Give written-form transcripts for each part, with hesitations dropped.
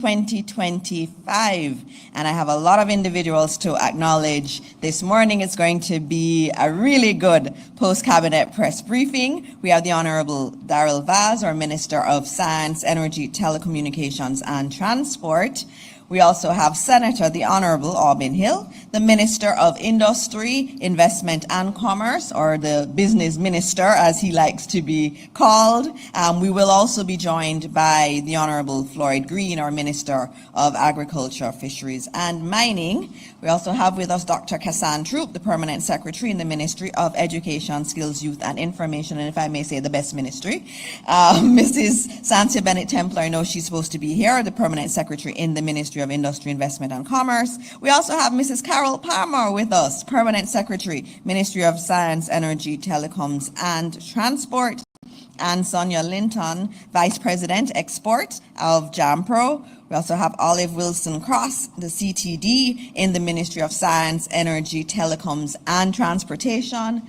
2025, and I have a lot of individuals to acknowledge. This morning is going to be a really good post-cabinet press briefing. We have the Honorable Daryl, our Minister of Science, Energy, Telecommunications and Transport. We also have Senator the Honorable Aubyn, the Minister of Industry, Investment and Commerce, or the Business Minister as he likes to be called. We will also be joined by the Honorable Floyd, our Minister of Agriculture, Fisheries and Mining. We also have with us Dr. Troop, the Permanent Secretary in the Ministry of Education, Skills, Youth and Information, and if I may say, the best ministry. Mrs. Santia Bennett-Templer, I know she's supposed to be here, the Permanent Secretary in the Ministry of Industry, Investment and Commerce. We also have Mrs. Carol Palmer with us, Permanent Secretary, Ministry of Science, Energy, Telecoms and Transport. And Sonia Linton, Vice President, Export of JAMPRO. We also have Olive Wilson-Cross, the CTD in the Ministry of Science, Energy, Telecoms and Transportation.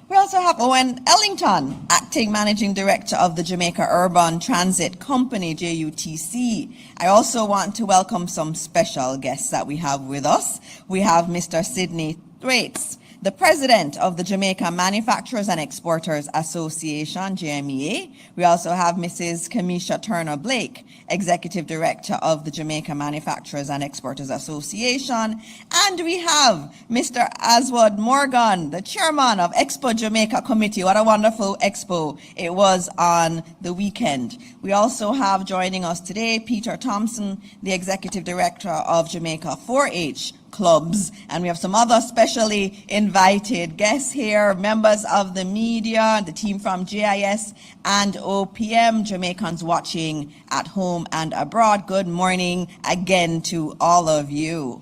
We also have Owen Ellington, Acting Managing Director of the Jamaica Urban Transit Company, JUTC. I also want to welcome some special guests that we have with us. We have Mr. Sidney Thwaites, the President of the Jamaica Manufacturers and Exporters Association, JMEA. We also have Mrs. Kamisha Turner-Blake, Executive Director of the Jamaica Manufacturers and Exporters Association. And we have Mr. Aswad Morgan, the Chairman of Expo Jamaica Committee. What a wonderful expo it was on the weekend. We also have joining us today Peter Thompson, the Executive Director of Jamaica 4-H clubs, and we have some other specially invited guests here, members of the media, the team from JIS and OPM, Jamaicans watching at home and abroad. Good morning again to all of you.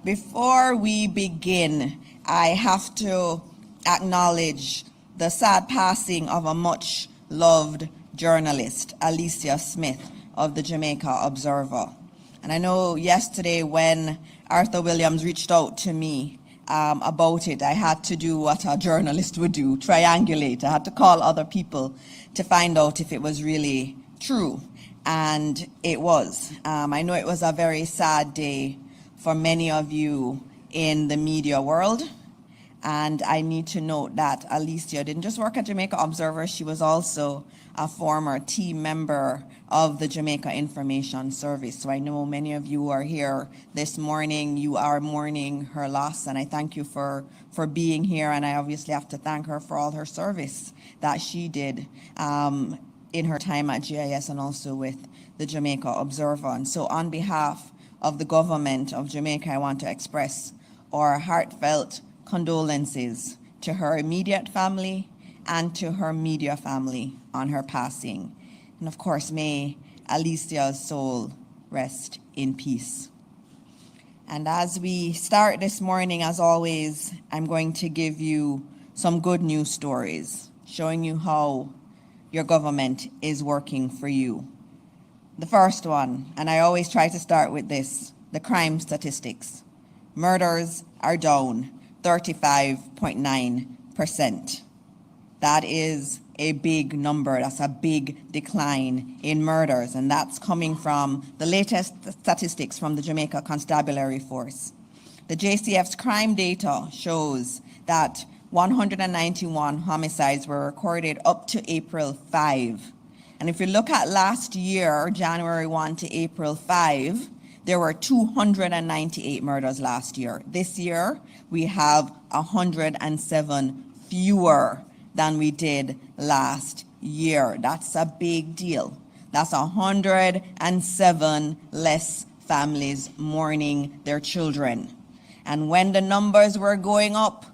Before we begin, I have to acknowledge the sad passing of a much loved journalist, Alicia Smith of the Jamaica Observer. And I know yesterday when Arthur Williams reached out to me about it, I had to do what a journalist would do, triangulate. I had to call other people to find out if it was really true. And it was. I know it was a very sad day for many of you in the media world. And I need to note that Alicia didn't just work at Jamaica Observer, she was also a former team member of the Jamaica Information Service. So I know many of you are here this morning, you are mourning her loss, and I thank you for being here, and I obviously have to thank her for all her service that she did in her time at GIS and also with the Jamaica Observer. And so on behalf of the government of Jamaica, I want to express our heartfelt condolences to her immediate family and to her media family on her passing. And of course, may Alicia's soul rest in peace. And as we start this morning, as always, I'm going to give you some good news stories, showing you how your government is working for you. The first one, and I always try to start with this, the crime statistics. Murders are down 35.9%. That is a big number. That's a big decline in murders, and that's coming from the latest statistics from the Jamaica Constabulary Force. The JCF's crime data shows that 191 homicides were recorded up to April 5. And if you look at last year, January 1 to April 5, there were 298 murders last year. This year, we have 107 fewer than we did last year. That's a big deal. That's 107 less families mourning their children. And when the numbers were going up,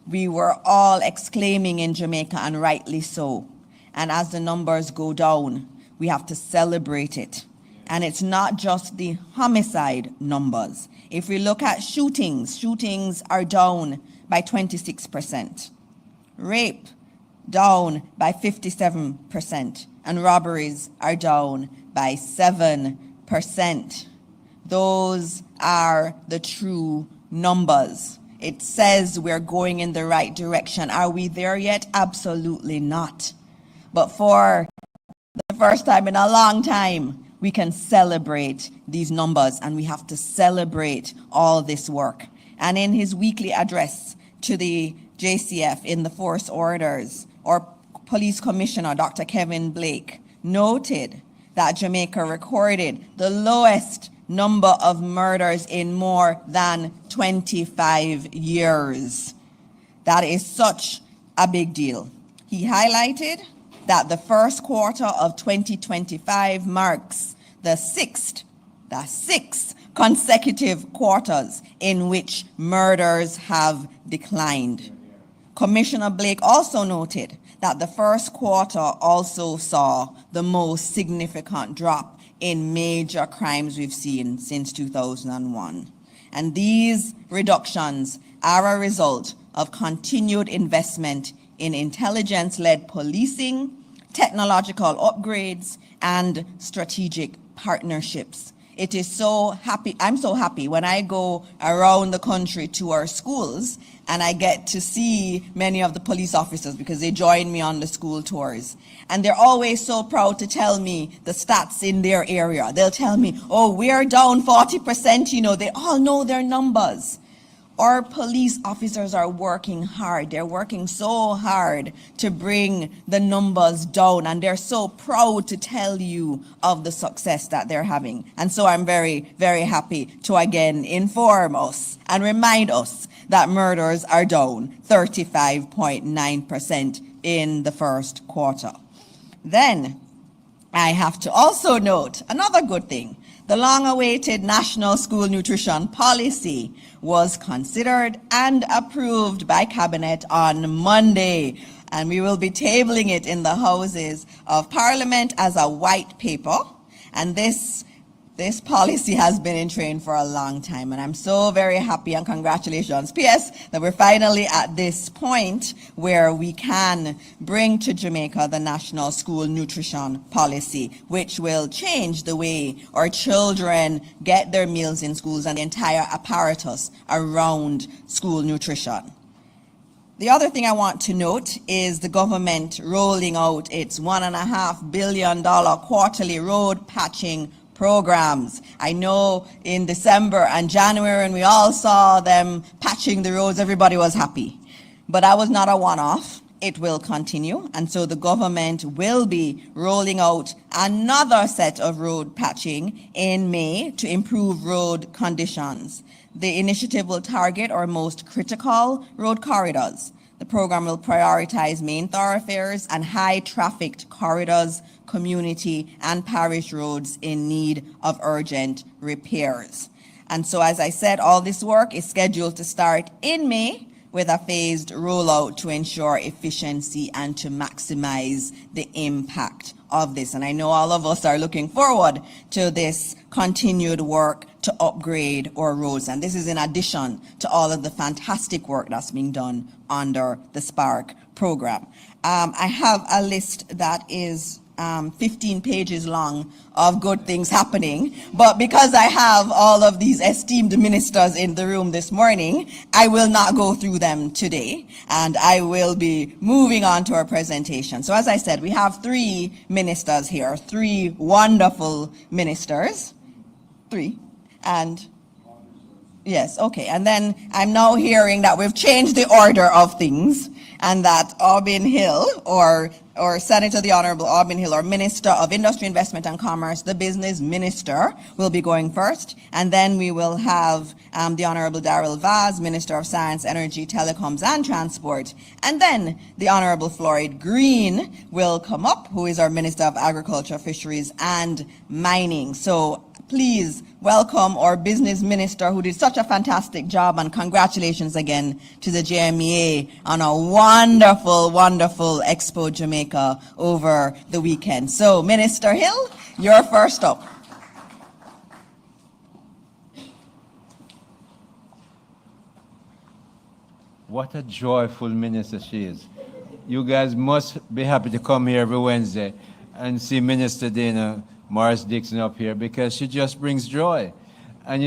we were all exclaiming in Jamaica, and rightly so. And as the numbers go down, we have to celebrate it. And it's not just the homicide numbers. If we look at shootings, shootings are down by 26%. Rape, down by 57%. And robberies are down by 7%. Those are the true numbers. It says we're going in the right direction. Are we there yet? Absolutely not. But for the first time in a long time, we can celebrate these numbers, and we have to celebrate all this work. And in his weekly address to the JCF in the Force Orders, our Police Commissioner, Dr. Kevin Blake, noted that Jamaica recorded the lowest number of murders in more than 25 years. That is such a big deal. He highlighted that the first quarter of 2025 marks the sixth consecutive quarters in which murders have declined. Commissioner Blake also noted that the first quarter also saw the most significant drop in major crimes we've seen since 2001. And these reductions are a result of continued investment in intelligence-led policing, technological upgrades, and strategic partnerships. I'm so happy when I go around the country to our schools and I get to see many of the police officers because they join me on the school tours. And they're always so proud to tell me the stats in their area. They'll tell me, oh, we're down 40%, they all know their numbers. Our police officers are working hard. They're working so hard to bring the numbers down, and they're so proud to tell you of the success that they're having. And so I'm very, very happy to again inform us and remind us that murders are down 35.9% in the first quarter. Then I have to also note another good thing. The long-awaited National School Nutrition Policy was considered and approved by Cabinet on Monday, and we will be tabling it in the Houses of Parliament as a white paper. And this policy has been in train for a long time, and I'm so very happy, and congratulations, PS, that we're finally at this point where we can bring to Jamaica the National School Nutrition Policy, which will change the way our children get their meals in schools and the entire apparatus around school nutrition. The other thing I want to note is the government rolling out its $1.5 billion quarterly road patching programs. I know in December and January when we all saw them patching the roads, everybody was happy. But that was not a one-off. It will continue, and so the government will be rolling out another set of road patching in May to improve road conditions. The initiative will target our most critical road corridors. The program will prioritize main thoroughfares and high-trafficked corridors, community and parish roads in need of urgent repairs. And so, as I said, all this work is scheduled to start in May with a phased rollout to ensure efficiency and to maximize the impact of this. And I know all of us are looking forward to this continued work to upgrade our roads. And this is in addition to all of the fantastic work that's being done under the Spark program. I have a list that is 15 pages long of good things happening, but because I have all of these esteemed ministers in the room this morning, I will not go through them today, and I will be moving on to our presentation. So as I said, we have three ministers here, three wonderful ministers, yes, okay, and then I'm now hearing that we've changed the order of things, and that Aubyn Hill, or Senator the Honorable Aubyn Hill, or Minister of Industry, Investment and Commerce, the business minister, will be going first. And then we will have the Honorable Daryl Vaz, Minister of Science, Energy, Telecoms and Transport. And then the Honorable Floyd Green will come up, who is our Minister of Agriculture, Fisheries and Mining. So please welcome our business minister, who did such a fantastic job, and congratulations again to the JMEA on a wonderful, wonderful Expo Jamaica over the weekend. So, Minister Hill, you're first up. What a joyful minister she is. You guys must be happy to come here every Wednesday and see Minister Dana Morris Dixon up here, because she just brings joy. And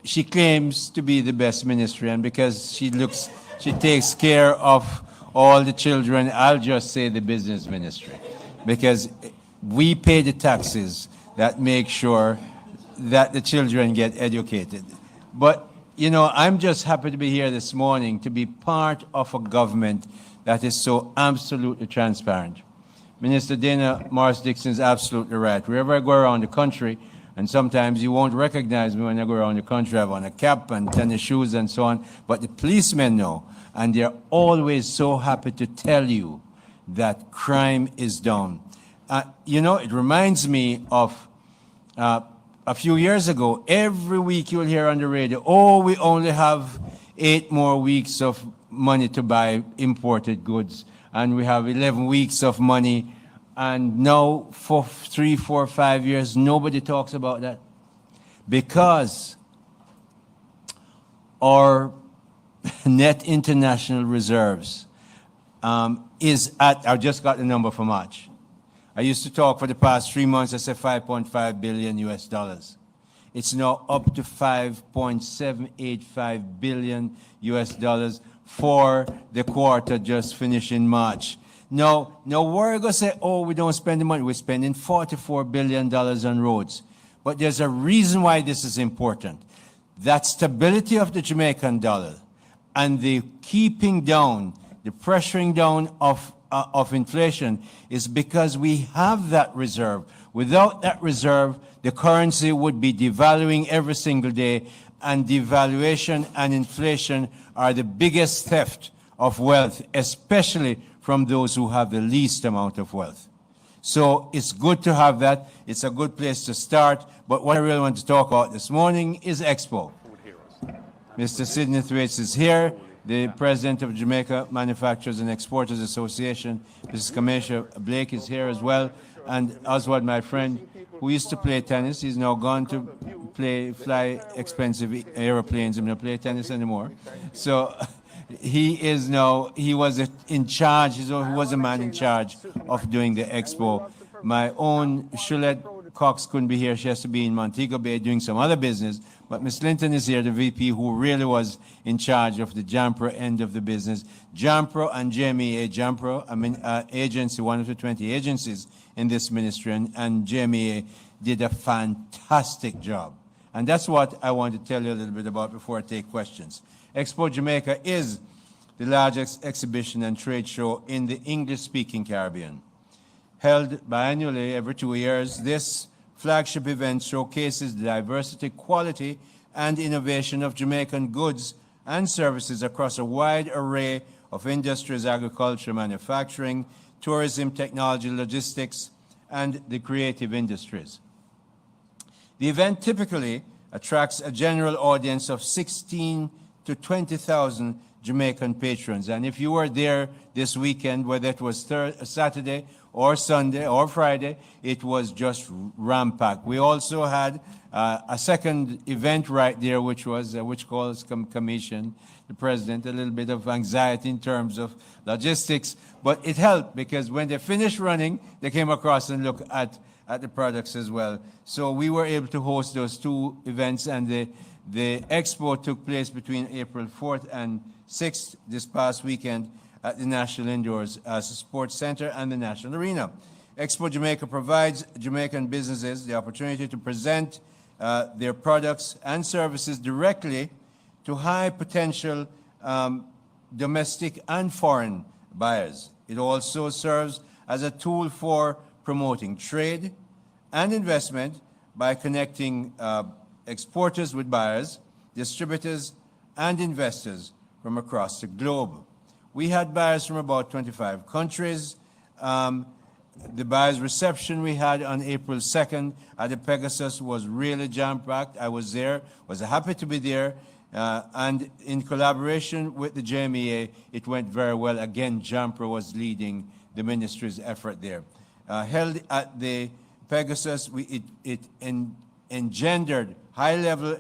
she claims to be the best ministry, and because she takes care of all the children, I'll just say the business ministry, because we pay the taxes that make sure that the children get educated. But, you know, I'm just happy to be here this morning to be part of a government that is so absolutely transparent. Minister Dana Morris-Dixon is absolutely right. Wherever I go around the country, and sometimes you won't recognize me when I go around the country, I have on a cap and tennis shoes and so on, but the policemen know, and they're always so happy to tell you that crime is down. You know, it reminds me of a few years ago, every week you'll hear on the radio, oh, we only have 8 more weeks of money to buy imported goods, and we have 11 weeks of money, and now for 3, 4, 5 years, nobody talks about that. Because our net international reserves is at, I just got the number for March. I used to talk for the past 3 months, I said 5.5 billion US dollars. It's now up to 5.785 billion US dollars for the quarter just finished in March. Now we're going to say, oh, we don't spend the money. We're spending $44 billion on roads. But there's a reason why this is important. That stability of the Jamaican dollar and the keeping down, the pressuring down of inflation is because we have that reserve. Without that reserve, the currency would be devaluing every single day, and devaluation and inflation are the biggest theft of wealth, especially from those who have the least amount of wealth. So it's good to have that. It's a good place to start. But what I really want to talk about this morning is Expo. Mr. Sidney Thwaites is here, the president of Jamaica Manufacturers and Exporters Association. Mrs. Kamisha Blake is here as well. And Oswald, my friend, who used to play tennis, he's now gone to fly expensive airplanes and not play tennis anymore. So he was in charge, he was a man in charge of doing the expo. My own Shulette Cox couldn't be here. She has to be in Montego Bay doing some other business. But Ms. Linton is here, the VP, who really was in charge of the JAMPRO end of the business. JAMPRO and JMEA, JAMPRO, agency, one of the 20 agencies in this ministry, and JMEA did a fantastic job. And that's what I want to tell you a little bit about before I take questions. Expo Jamaica is the largest exhibition and trade show in the English-speaking Caribbean. Held biannually every 2 years, this flagship event showcases the diversity, quality, and innovation of Jamaican goods and services across a wide array of industries: agriculture, manufacturing, tourism, technology, logistics, and the creative industries. The event typically attracts a general audience of 16 to 20,000 Jamaican patrons. And if you were there this weekend, whether it was Saturday or Sunday or Friday, it was just rampant. We also had a second event right there, which was which calls commission the president a little bit of anxiety in terms of logistics, but it helped because when they finished running, they came across and looked at the products as well. So we were able to host those 2 events, and the expo took place between April 4th and 6th this past weekend at the National Indoors Sports Center and the National Arena. Expo Jamaica provides Jamaican businesses the opportunity to present their products and services directly to high potential domestic and foreign buyers. It also serves as a tool for promoting trade and investment by connecting exporters with buyers, distributors, and investors from across the globe. We had buyers from about 25 countries. The buyers' reception we had on April 2nd at the Pegasus was really jam-packed. I was there, was happy to be there, and in collaboration with the JMEA, it went very well. Again, JAMPRO was leading the ministry's effort there. Held at the Pegasus, it engendered high-level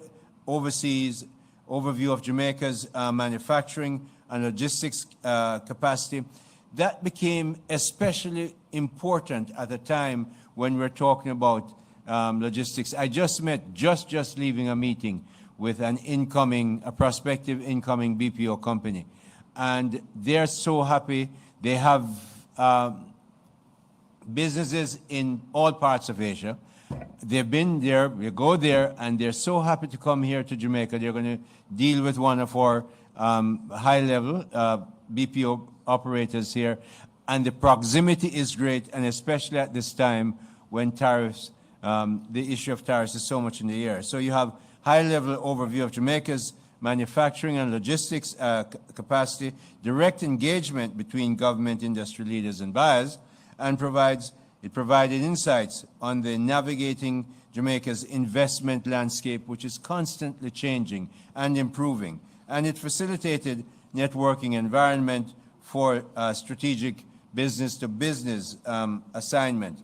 overseas overview of Jamaica's manufacturing and logistics capacity. That became especially important at a time when we're talking about logistics. I just met, just leaving a meeting with a prospective incoming BPO company. And they're so happy. They have businesses in all parts of Asia. They've been there, we go there, and they're so happy to come here to Jamaica. They're going to deal with one of our high-level BPO operators here. And the proximity is great, and especially at this time when tariffs, the issue of tariffs is so much in the air. So you have high-level overview of Jamaica's manufacturing and logistics capacity, direct engagement between government, industry leaders, and buyers, and it provided insights on the navigating Jamaica's investment landscape, which is constantly changing and improving. And it facilitated networking environment for strategic business-to-business assignment.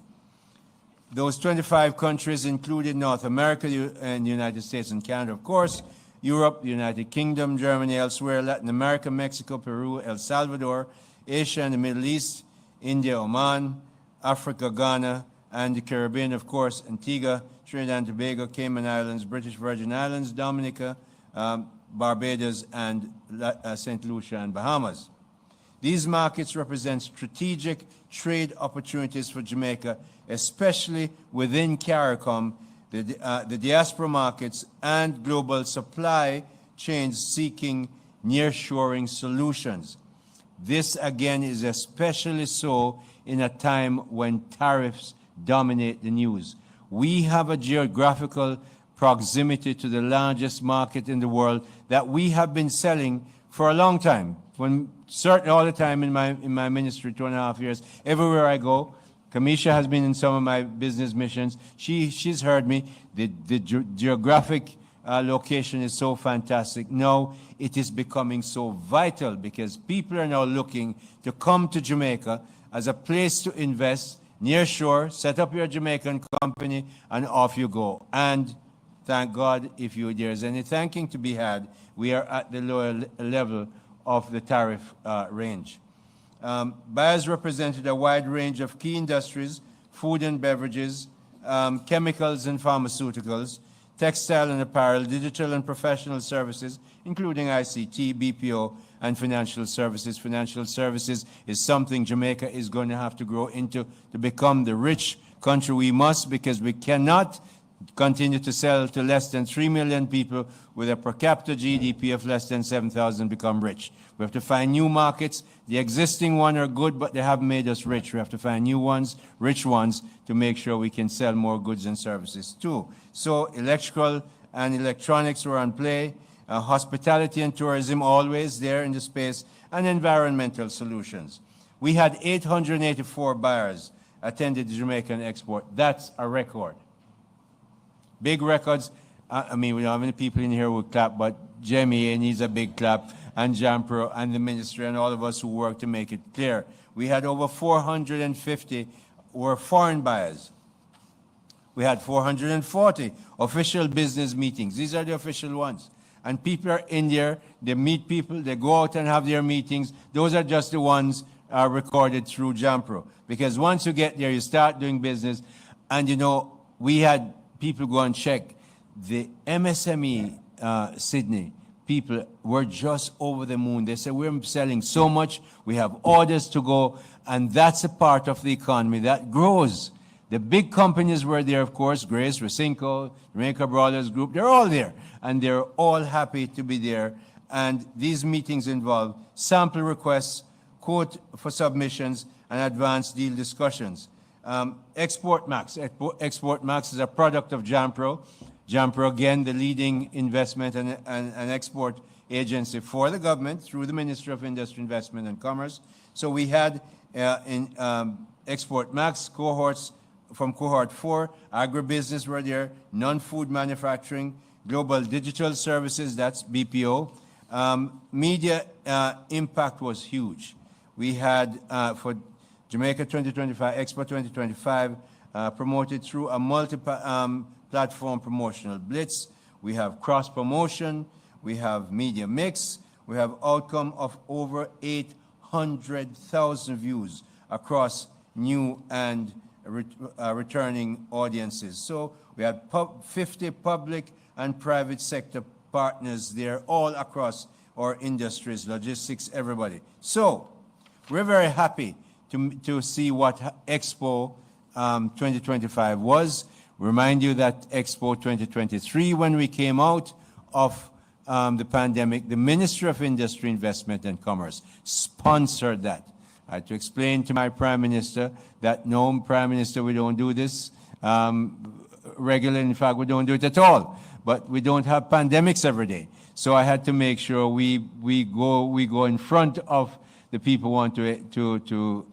Those 25 countries included North America and the United States and Canada, of course, Europe, the United Kingdom, Germany, elsewhere, Latin America, Mexico, Peru, El Salvador, Asia and the Middle East, India, Oman, Africa, Ghana, and the Caribbean, of course, Antigua, Trinidad and Tobago, Cayman Islands, British Virgin Islands, Dominica, Barbados, and St. Lucia and Bahamas. These markets represent strategic trade opportunities for Jamaica, especially within CARICOM, the diaspora markets, and global supply chains seeking nearshoring solutions. This, again, is especially so in a time when tariffs dominate the news. We have a geographical proximity to the largest market in the world that we have been selling for a long time. Certainly all the time in my ministry, 2.5 years, everywhere I go. Kamisha has been in some of my business missions. She's heard me. The geographic location is so fantastic. Now it is becoming so vital because people are now looking to come to Jamaica as a place to invest, near shore, set up your Jamaican company, and off you go. And thank God, if there's any thanking to be had, we are at the lower level of the tariff range. Buyers represented a wide range of key industries, food and beverages, chemicals and pharmaceuticals, textile and apparel, digital and professional services, including ICT, BPO, and financial services. Financial services is something Jamaica is going to have to grow into to become the rich country we must, because we cannot continue to sell to less than 3 million people with a per capita GDP of less than 7,000 become rich. We have to find new markets. The existing ones are good, but they haven't made us rich. We have to find new ones, rich ones, to make sure we can sell more goods and services too. So electrical and electronics were on play, hospitality and tourism always there in the space, and environmental solutions. We had 884 buyers attended the Jamaican Export. That's a record. Big records. I mean, we don't have any people in here who clap, but Jamie needs a big clap, and Jampro and the ministry and all of us who work to make it clear. We had over 450 were foreign buyers. We had 440 official business meetings. These are the official ones. And people are in there, they meet people, they go out and have their meetings. Those are just the ones recorded through Jampro. Because once you get there, you start doing business. And you know, we had people go and check. The MSME Sydney people were just over the moon. They said, we're selling so much, we have orders to go, and that's a part of the economy that grows. The big companies were there, of course, Grace, Recinco, Jamaica Brothers Group, they're all there, and they're all happy to be there. And these meetings involve sample requests, quote for submissions, and advanced deal discussions. Export Max. Export Max is a product of Jampro. Jampro, again, the leading investment and export agency for the government through the Ministry of Industry, Investment and Commerce. So we had in Export Max cohorts from cohort 4, agribusiness were there, non-food manufacturing, global digital services, that's BPO. Media impact was huge. We had for Jamaica 2025, Expo 2025, promoted through a multi-platform promotional blitz. We have cross-promotion, we have media mix, we have outcome of over 800,000 views across new and returning audiences. So we had 50 public and private sector partners there all across our industries, logistics, everybody. So we're very happy to see what Expo 2025 was. Remind you that Expo 2023, when we came out of the pandemic, the Ministry of Industry, Investment and Commerce sponsored that. I had to explain to my Prime Minister that no, Prime Minister, we don't do this regularly. In fact, we don't do it at all. But we don't have pandemics every day. So I had to make sure we go in front of the people who want to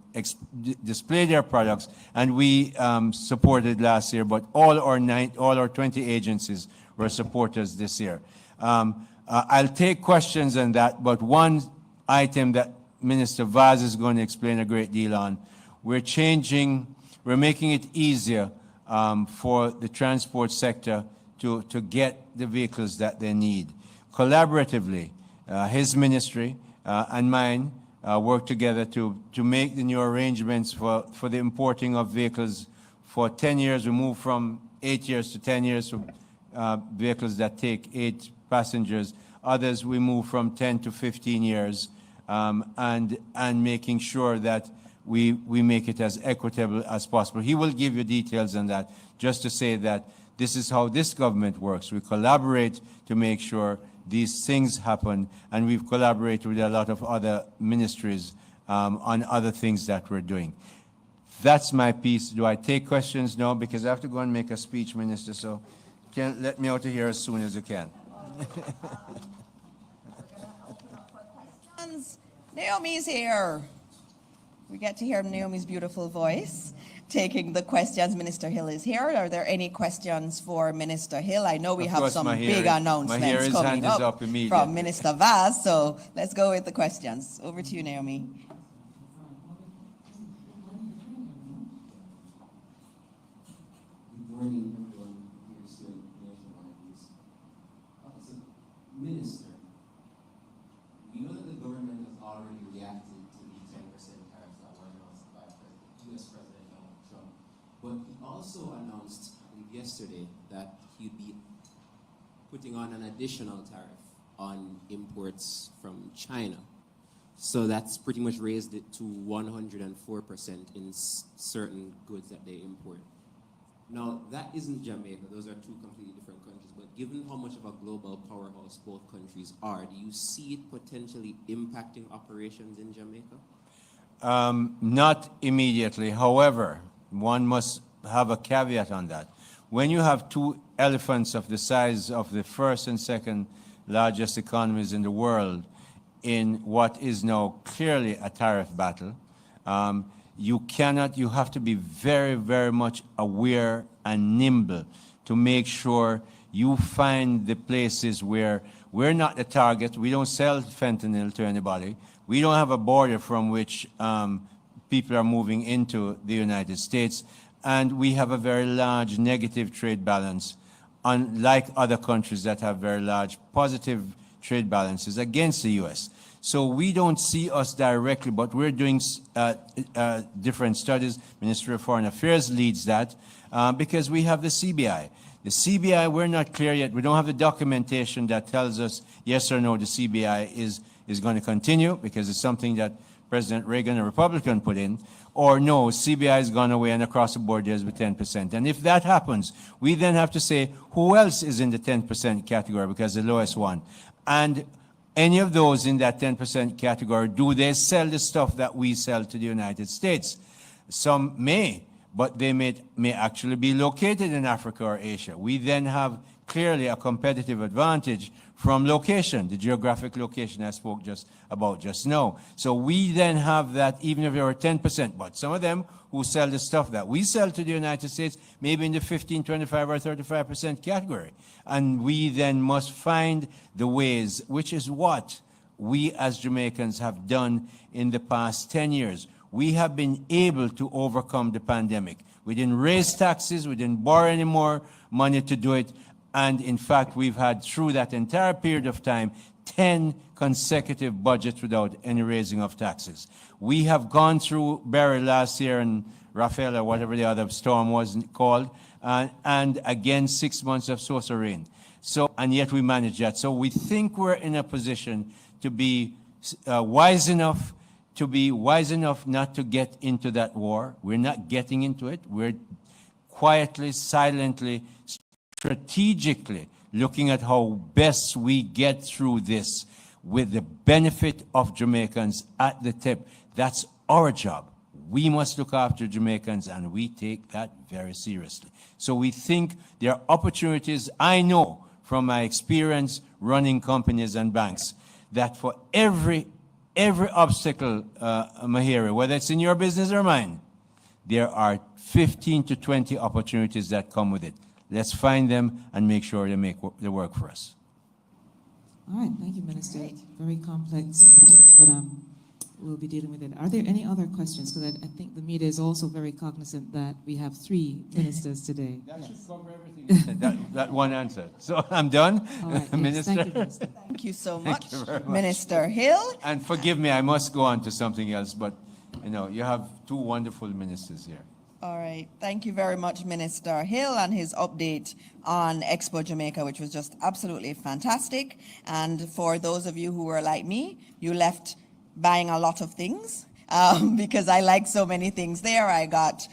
display their products, and we supported last year. But all our 20 agencies were supporters this year. I'll take questions on that, but one item that Minister Vaz is going to explain a great deal on, we're making it easier for the transport sector to get the vehicles that they need. Collaboratively, his ministry and mine work together to make the new arrangements for the importing of vehicles. For 10 years, we moved from 8 years to 10 years for vehicles that take 8 passengers. Others, we move from 10 to 15 years, and making sure that we make it as equitable as possible. He will give you details on that, just to say that this is how this government works. We collaborate to make sure these things happen, and we've collaborated with a lot of other ministries on other things that we're doing. That's my piece. Do I take questions? No, because I have to go and make a speech, Minister, so can let me out of here as soon as you can. Naomi's here. We get to hear Naomi's beautiful voice. Taking the questions, Minister Hill is here. Are there any questions for Minister Hill? I know we have some big announcements coming up from Minister Vaz, so let's go with the questions. Over to you, Naomi. Good morning, everyone. Minister, we know that the government has already reacted to the 10% tariffs that were announced by U.S. President Donald Trump. But he also announced, I believe yesterday, that he'd be putting on an additional tariff on imports from China. So that's pretty much raised it to 104% in certain goods that they import. Now, that isn't Jamaica. Those are two completely different countries. But given how much of a global powerhouse both countries are, do you see it potentially impacting operations in Jamaica? Not immediately. However, one must have a caveat on that. When you have two elephants of the size of the first and second largest economies in the world in what is now clearly a tariff battle, you have to be very, very much aware and nimble to make sure you find the places where we're not the target. We don't sell fentanyl to anybody. We don't have a border from which people are moving into the United States. And we have a very large negative trade balance, unlike other countries that have very large positive trade balances against the U.S. So we don't see us directly, but we're doing different studies. Ministry of Foreign Affairs leads that because we have the CBI. The CBI, we're not clear yet. We don't have the documentation that tells us yes or no the CBI is going to continue, because it's something that President Reagan, a Republican, put in, or no, CBI has gone away and across the board there's with 10%. And if that happens, we then have to say who else is in the 10% category, because the lowest one. And any of those in that 10% category, do they sell the stuff that we sell to the United States? Some may, but they may actually be located in Africa or Asia. We then have clearly a competitive advantage from location, the geographic location I spoke about just now. So we then have that, even if there are 10%, but some of them who sell the stuff that we sell to the United States, maybe in the 15, 25, or 35% category. And we then must find the ways, which is what we as Jamaicans have done in the past 10 years. We have been able to overcome the pandemic. We didn't raise taxes, we didn't borrow any more money to do it. And in fact, we've had, through that entire period of time, 10 consecutive budgets without any raising of taxes. We have gone through Barry last year and Rafael, or whatever the other storm was called, and again 6 months of so-so rain. So, and yet we managed that. So we think we're in a position to be wise enough not to get into that war. We're not getting into it. We're quietly, silently, strategically looking at how best we get through this with the benefit of Jamaicans at the tip. That's our job. We must look after Jamaicans, and we take that very seriously. So we think there are opportunities. I know from my experience running companies and banks that for every obstacle, Mahiri, whether it's in your business or mine, there are 15 to 20 opportunities that come with it. Let's find them and make sure they make the work for us. All right, thank you, Minister. Very complex matters, but we'll be dealing with it. Are there any other questions? Because I think the media is also very cognizant that we have 3 ministers today. That should cover everything. that one answer. So I'm done, All right, yes, Minister. thank you, Minister. Thank you so much, you very much. Minister Hill. And forgive me, I must go on to something else, but you have 2 wonderful ministers here. All right. Thank you very much, Minister Hill, and his update on Expo Jamaica, which was just absolutely fantastic. And for those of you who were like me, you left buying a lot of things because I like so many things there. I got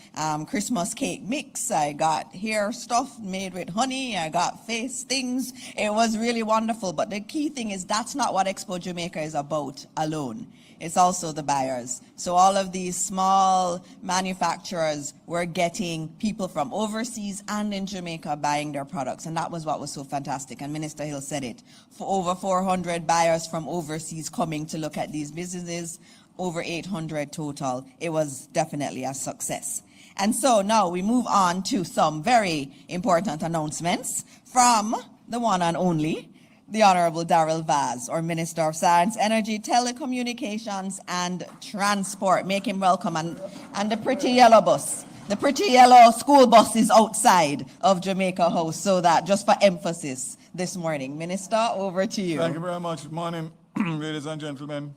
Christmas cake mix. I got hair stuff made with honey. I got face things. It was really wonderful. But the key thing is that's not what Expo Jamaica is about alone. It's also the buyers. So all of these small manufacturers were getting people from overseas and in Jamaica buying their products. And that was what was so fantastic. And Minister Hill said it. For over 400 buyers from overseas coming to look at these businesses, over 800 total. It was definitely a success. And so now we move on to some very important announcements from the one and only, the Honorable Daryl Vaz, or Minister of Science, Energy, Telecommunications, and Transport. Make him welcome. And the pretty yellow bus. The pretty yellow school bus is outside of Jamaica House, so that just for emphasis this morning. Minister, over to you. Thank you very much. Good morning, ladies and gentlemen,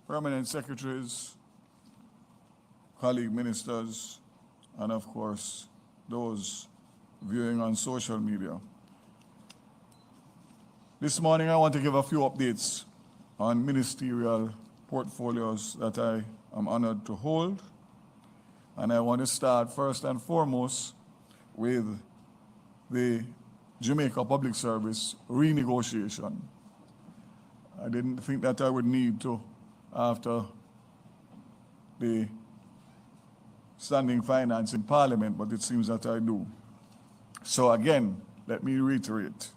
permanent secretaries, colleague ministers, and of course, those viewing on social media. This morning, I want to give a few updates on ministerial portfolios that I am honored to hold. And I want to start first and foremost with the Jamaica Public Service renegotiation. I didn't think that I would need to after the standing finance in Parliament, but it seems that I do. So again, let me reiterate.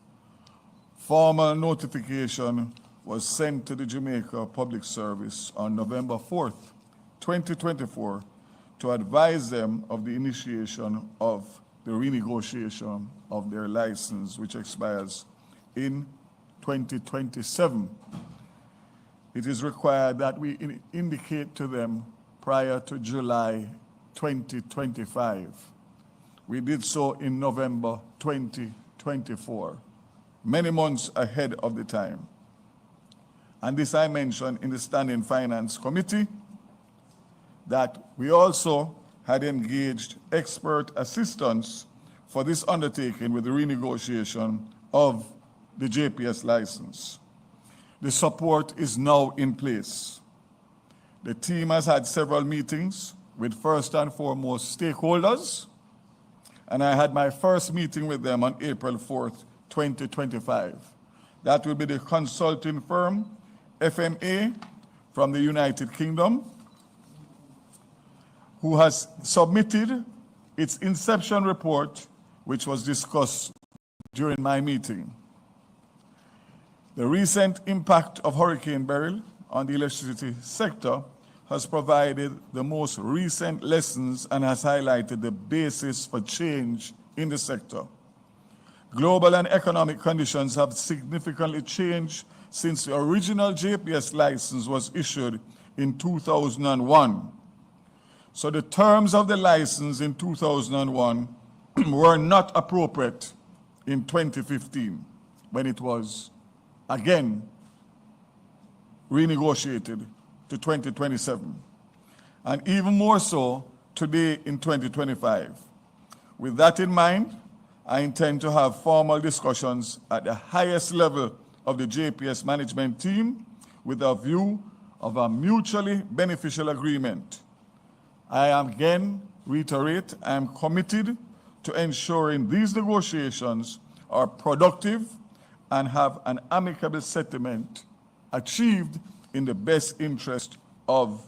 Formal notification was sent to the Jamaica Public Service on November 4th, 2024, to advise them of the initiation of the renegotiation of their license, which expires in 2027. It is required that we indicate to them prior to July 2025. We did so in November 2024. Many months ahead of the time. And this I mentioned in the Standing Finance Committee, that we also had engaged expert assistance for this undertaking with the renegotiation of the JPS license. The support is now in place. The team has had several meetings with first and foremost stakeholders, and I had my first meeting with them on April 4th, 2025. That will be the consulting firm, FMA, from the United Kingdom, who has submitted its inception report, which was discussed during my meeting. The recent impact of Hurricane Beryl on the electricity sector has provided the most recent lessons and has highlighted the basis for change in the sector. Global and economic conditions have significantly changed since the original JPS license was issued in 2001. So the terms of the license in 2001 were not appropriate in 2015 when it was again renegotiated to 2027. And even more so today in 2025. With that in mind, I intend to have formal discussions at the highest level of the JPS management team with a view of a mutually beneficial agreement. I am again reiterate, I am committed to ensuring these negotiations are productive and have an amicable settlement achieved in the best interest of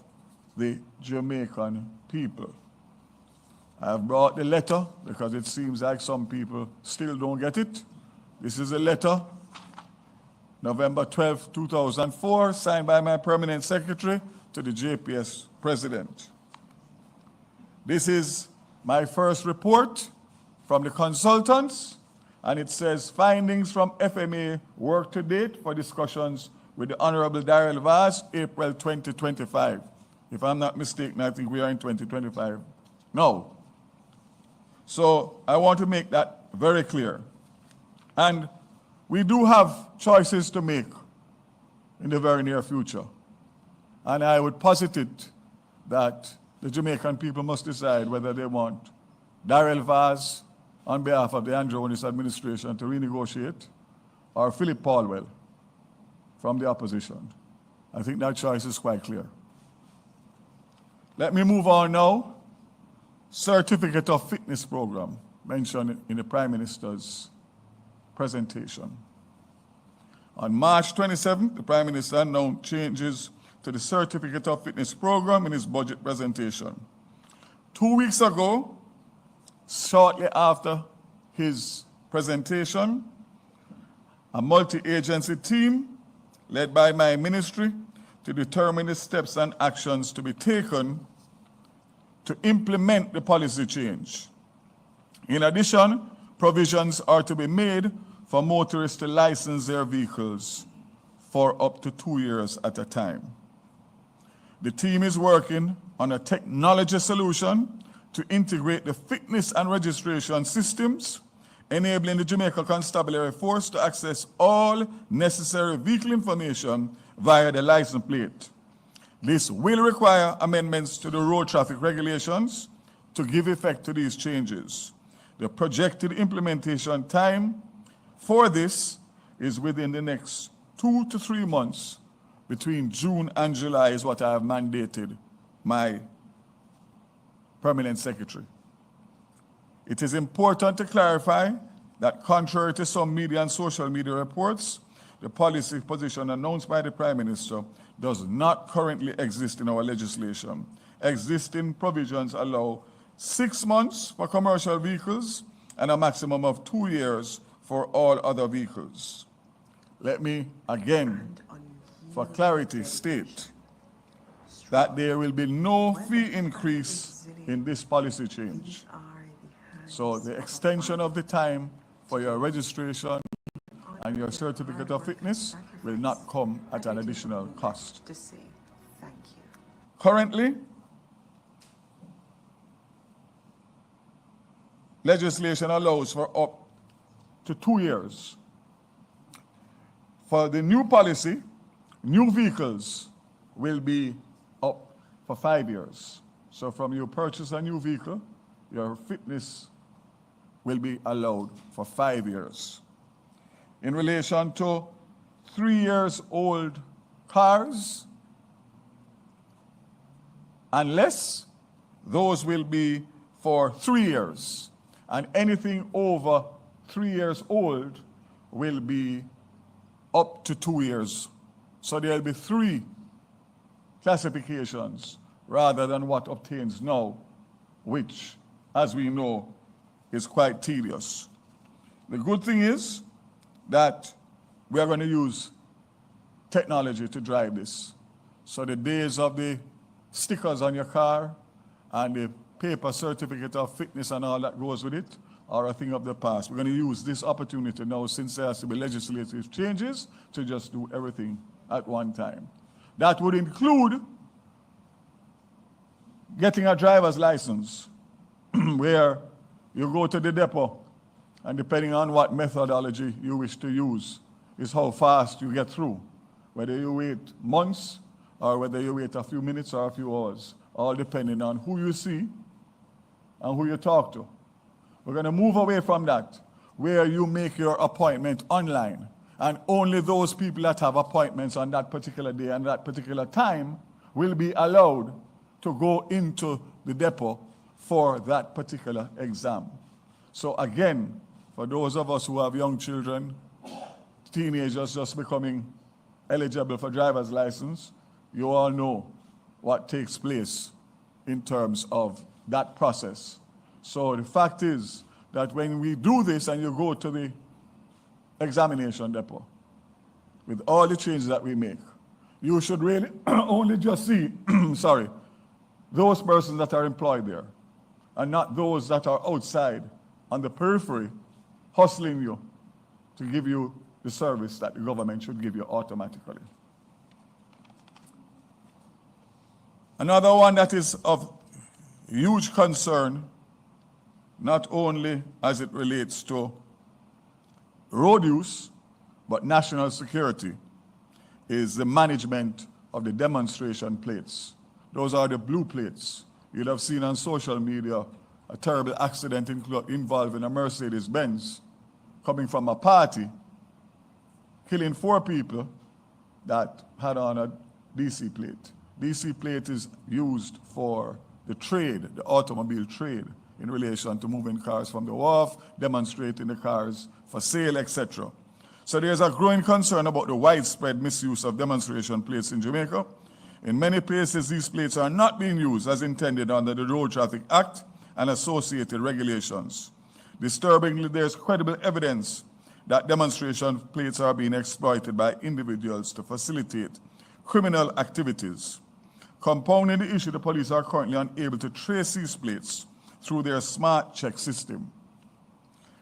the Jamaican people. I have brought the letter because it seems like some people still don't get it. This is a letter, November 12, 2004, signed by my permanent secretary to the JPS president. This is my first report from the consultants, and it says findings from FMA work to date for discussions with the Honorable Daryl Vaz, April 2025. If I'm not mistaken, I think we are in 2025. No. So I want to make that very clear. And we do have choices to make in the very near future. And I would posit it that the Jamaican people must decide whether they want Daryl Vaz on behalf of the Andronis administration to renegotiate or Philip Paulwell from the opposition. I think that choice is quite clear. Let me move on now. Certificate of Fitness Program mentioned in the Prime Minister's presentation. On March 27th, the Prime Minister announced changes to the Certificate of Fitness Program in his budget presentation. 2 weeks ago, shortly after his presentation, a multi-agency team led by my ministry to determine the steps and actions to be taken to implement the policy change. In addition, provisions are to be made for motorists to license their vehicles for up to 2 years at a time. The team is working on a technology solution to integrate the fitness and registration systems, enabling the Jamaica Constabulary Force to access all necessary vehicle information via the license plate. This will require amendments to the road traffic regulations to give effect to these changes. The projected implementation time for this is within the next 2 to 3 months. Between June and July is what I have mandated my permanent secretary. It is important to clarify that contrary to some media and social media reports, the policy position announced by the Prime Minister does not currently exist in our legislation. Existing provisions allow 6 months for commercial vehicles and a maximum of 2 years for all other vehicles. Let me again, for clarity, state that there will be no fee increase in this policy change. So the extension of the time for your registration and your certificate of fitness will not come at an additional cost. Currently, legislation allows for up to 2 years. For the new policy, new vehicles will be up for 5 years. So from you purchase a new vehicle, your fitness will be allowed for 5 years. In relation to 3 years old cars, unless those will be for 3 years, and anything over 3 years old will be up to 2 years. So there'll be 3 classifications rather than what obtains now, which, as we know, is quite tedious. The good thing is that we are going to use technology to drive this. So the days of the stickers on your car and the paper certificate of fitness and all that goes with it are a thing of the past. We're going to use this opportunity now, since there has to be legislative changes, to just do everything at one time. That would include getting a driver's license, where you go to the depot, and depending on what methodology you wish to use, is how fast you get through. Whether you wait months, or whether you wait a few minutes or a few hours, all depending on who you see and who you talk to. We're going to move away from that, where you make your appointment online, and only those people that have appointments on that particular day and that particular time will be allowed to go into the depot for that particular exam. So again, for those of us who have young children, teenagers just becoming eligible for driver's license, you all know what takes place in terms of that process. So the fact is that when we do this and you go to the examination depot, with all the changes that we make, you should really only just see, sorry, those persons that are employed there, and not those that are outside on the periphery hustling you to give you the service that the government should give you automatically. Another one that is of huge concern, not only as it relates to road use, but national security, is the management of the demonstration plates. Those are the blue plates. You'll have seen on social media a terrible accident involving a Mercedes-Benz coming from a party, killing 4 people that had on a DC plate. DC plate is used for the trade, the automobile trade, in relation to moving cars from the wharf, demonstrating the cars for sale, etc. So there's a growing concern about the widespread misuse of demonstration plates in Jamaica. In many places, these plates are not being used as intended under the Road Traffic Act and associated regulations. Disturbingly, there's credible evidence that demonstration plates are being exploited by individuals to facilitate criminal activities. Compounding the issue, the police are currently unable to trace these plates through their smart check system.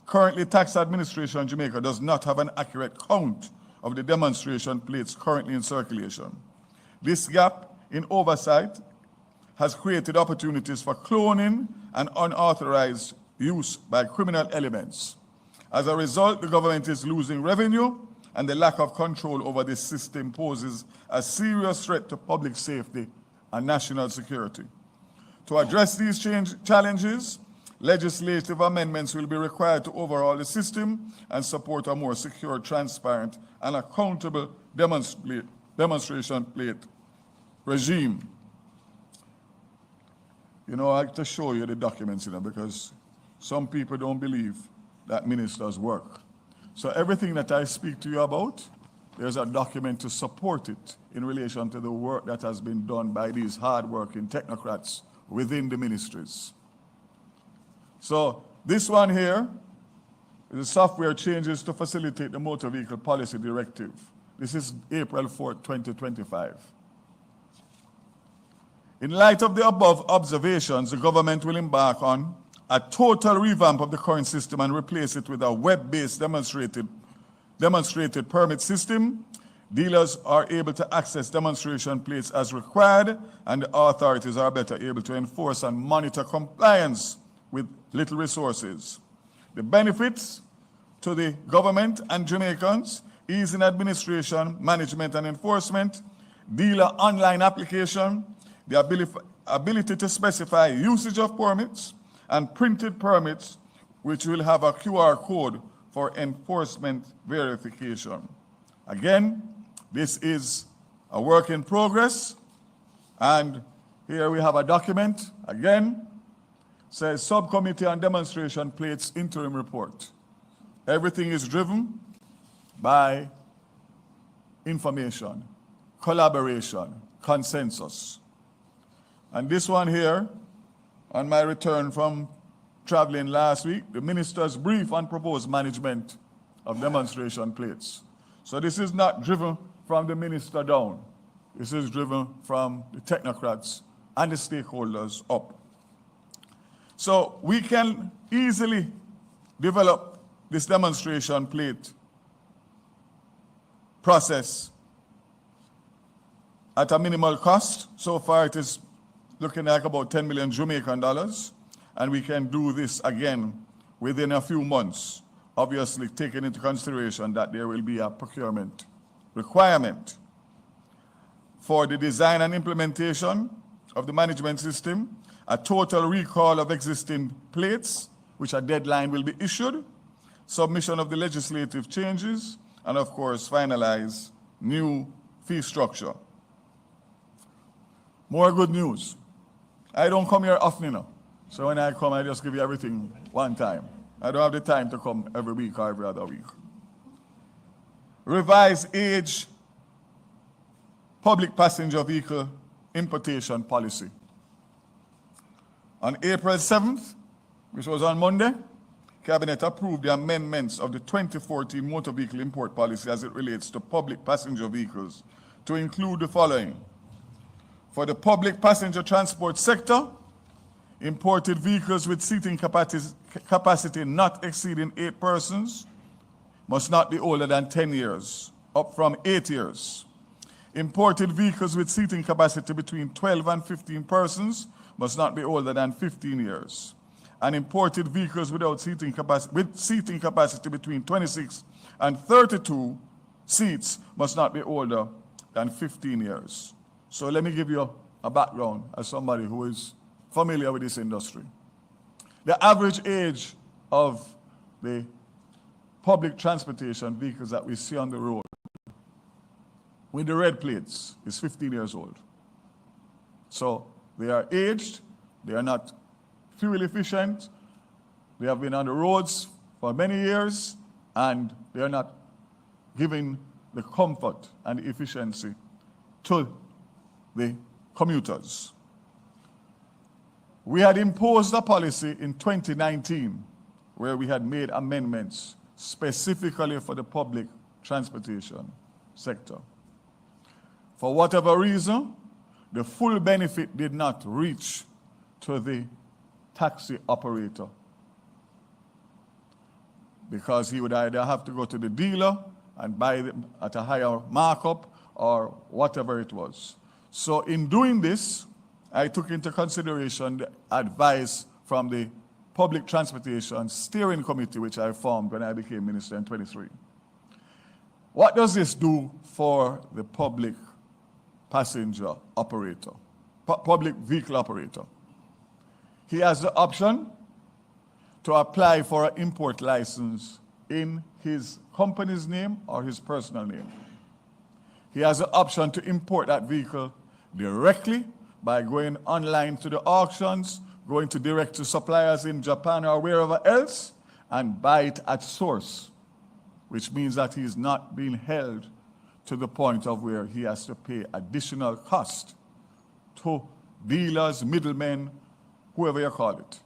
Currently, Tax Administration in Jamaica does not have an accurate count of the demonstration plates currently in circulation. This gap in oversight has created opportunities for cloning and unauthorized use by criminal elements. As a result, the government is losing revenue, and the lack of control over this system poses a serious threat to public safety and national security. To address these challenges, legislative amendments will be required to overhaul the system and support a more secure, transparent, and accountable demonstration plate regime. You know, I have to show you the documents, because some people don't believe that ministers work. So everything that I speak to you about, there's a document to support it in relation to the work that has been done by these hard-working technocrats within the ministries. So this one here is the software changes to facilitate the Motor Vehicle Policy Directive. This is April 4th, 2025. In light of the above observations, the government will embark on a total revamp of the current system and replace it with a web-based demonstrated permit system. Dealers are able to access demonstration plates as required, and the authorities are better able to enforce and monitor compliance with little resources. The benefits to the government and Jamaicans: ease in administration, management, and enforcement, dealer online application, the ability to specify usage of permits, and printed permits, which will have a QR code for enforcement verification. Again, this is a work in progress, and here we have a document, again, says Subcommittee on Demonstration Plates Interim Report. Everything is driven by information, collaboration, consensus. And this one here, on my return from traveling last week, the minister's brief on proposed management of demonstration plates. So this is not driven from the minister down. This is driven from the technocrats and the stakeholders up. So we can easily develop this demonstration plate process at a minimal cost. So far it is looking like about 10 million Jamaican dollars, and we can do this again within a few months, obviously taking into consideration that there will be a procurement requirement. For the design and implementation of the management system, a total recall of existing plates, which a deadline will be issued, submission of the legislative changes, and of course finalize new fee structure. More good news. I don't come here often enough, So when I come, I just give you everything one time. I don't have the time to come every week or every other week. Revised age public passenger vehicle importation policy. On April 7th, which was on Monday, Cabinet approved the amendments of the 2014 motor vehicle import policy as it relates to public passenger vehicles to include the following. For the public passenger transport sector, imported vehicles with seating capacity not exceeding 8 persons must not be older than 10 years, up from 8 years. Imported vehicles with seating capacity between 12 and 15 persons must not be older than 15 years. And imported vehicles without seating capacity between 26 and 32 seats must not be older than 15 years. So let me give you a background as somebody who is familiar with this industry. The average age of the public transportation vehicles that we see on the road with the red plates is 15 years old. So they are aged, they are not fuel efficient, they have been on the roads for many years, and they are not giving the comfort and the efficiency to the commuters. We had imposed a policy in 2019 where we had made amendments specifically for the public transportation sector. For whatever reason, the full benefit did not reach to the taxi operator because he would either have to go to the dealer and buy them at a higher markup or whatever it was. So in doing this, I took into consideration the advice from the Public Transportation Steering Committee, which I formed when I became minister in 23. What does this do for the public passenger operator, public vehicle operator? He has the option to apply for an import license in his company's name or his personal name. He has the option to import that vehicle directly by going online to the auctions, going to direct to suppliers in Japan or wherever else, and buy it at source, which means that he's not being held to the point of where he has to pay additional cost to dealers, middlemen, whoever you call it.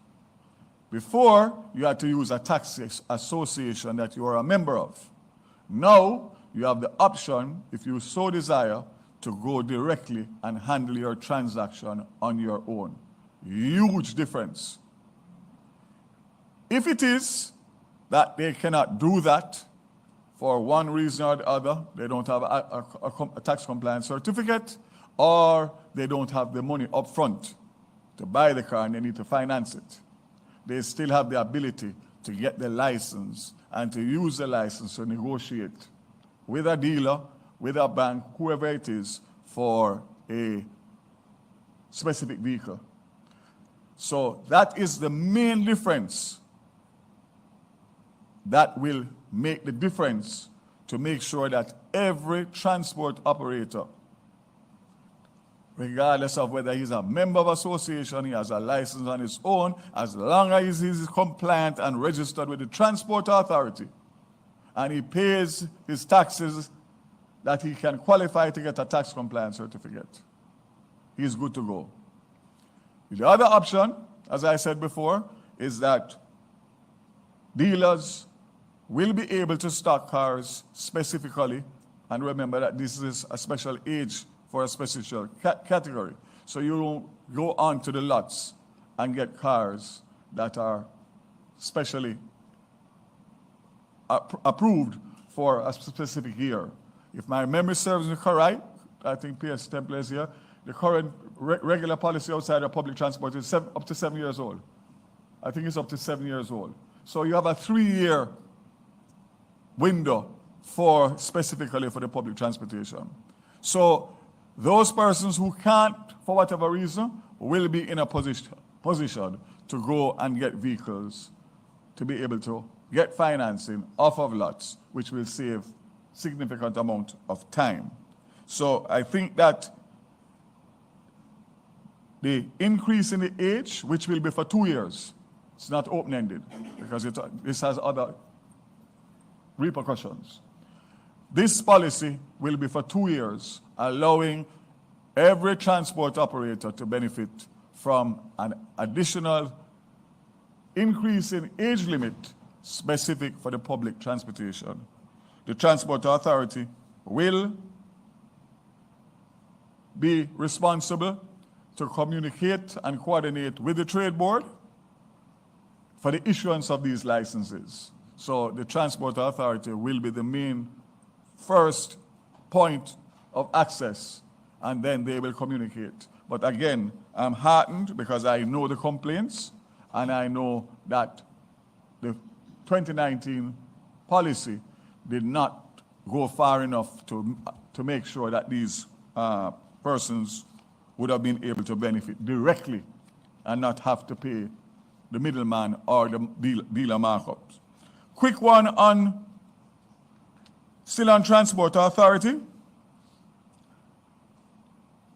Before, you had to use a taxi association that you are a member of. Now, you have the option, if you so desire, to go directly and handle your transaction on your own. Huge difference. If it is that they cannot do that for one reason or the other, they don't have a tax compliance certificate, or they don't have the money up front to buy the car and they need to finance it, they still have the ability to get the license and to use the license to negotiate with a dealer, with a bank, whoever it is, for a specific vehicle. So that is the main difference that will make the difference to make sure that every transport operator, regardless of whether he's a member of association, he has a license on his own, as long as he's compliant and registered with the transport authority, and he pays his taxes, that he can qualify to get a tax compliance certificate, he's good to go. The other option, as I said before, is that dealers will be able to stock cars specifically, and remember that this is a special age for a special category. So you don't go on to the lots and get cars that are specially approved for a specific year. If my memory serves me correct, I think PS Temple is here, the current regular policy outside of public transport is up to 7 years old. I think it's up to 7 years old. So you have a 3-year window for specifically for the public transportation. So those persons who can't, for whatever reason, will be in a position to go and get vehicles, to be able to get financing off of lots, which will save significant amount of time. So I think that the increase in the age, which will be for 2 years. It's not open-ended because this has other repercussions. This policy will be for 2 years, allowing every transport operator to benefit from an additional increase in age limit specific for the public transportation. The Transport Authority will be responsible to communicate and coordinate with the Trade Board for the issuance of these licenses. So the Transport Authority will be the main first point of access, and then they will communicate. But again, I'm heartened because I know the complaints, and I know that the 2019 policy did not go far enough to make sure that these persons would have been able to benefit directly and not have to pay the middleman or the dealer markups. Quick one on, still on Transport Authority.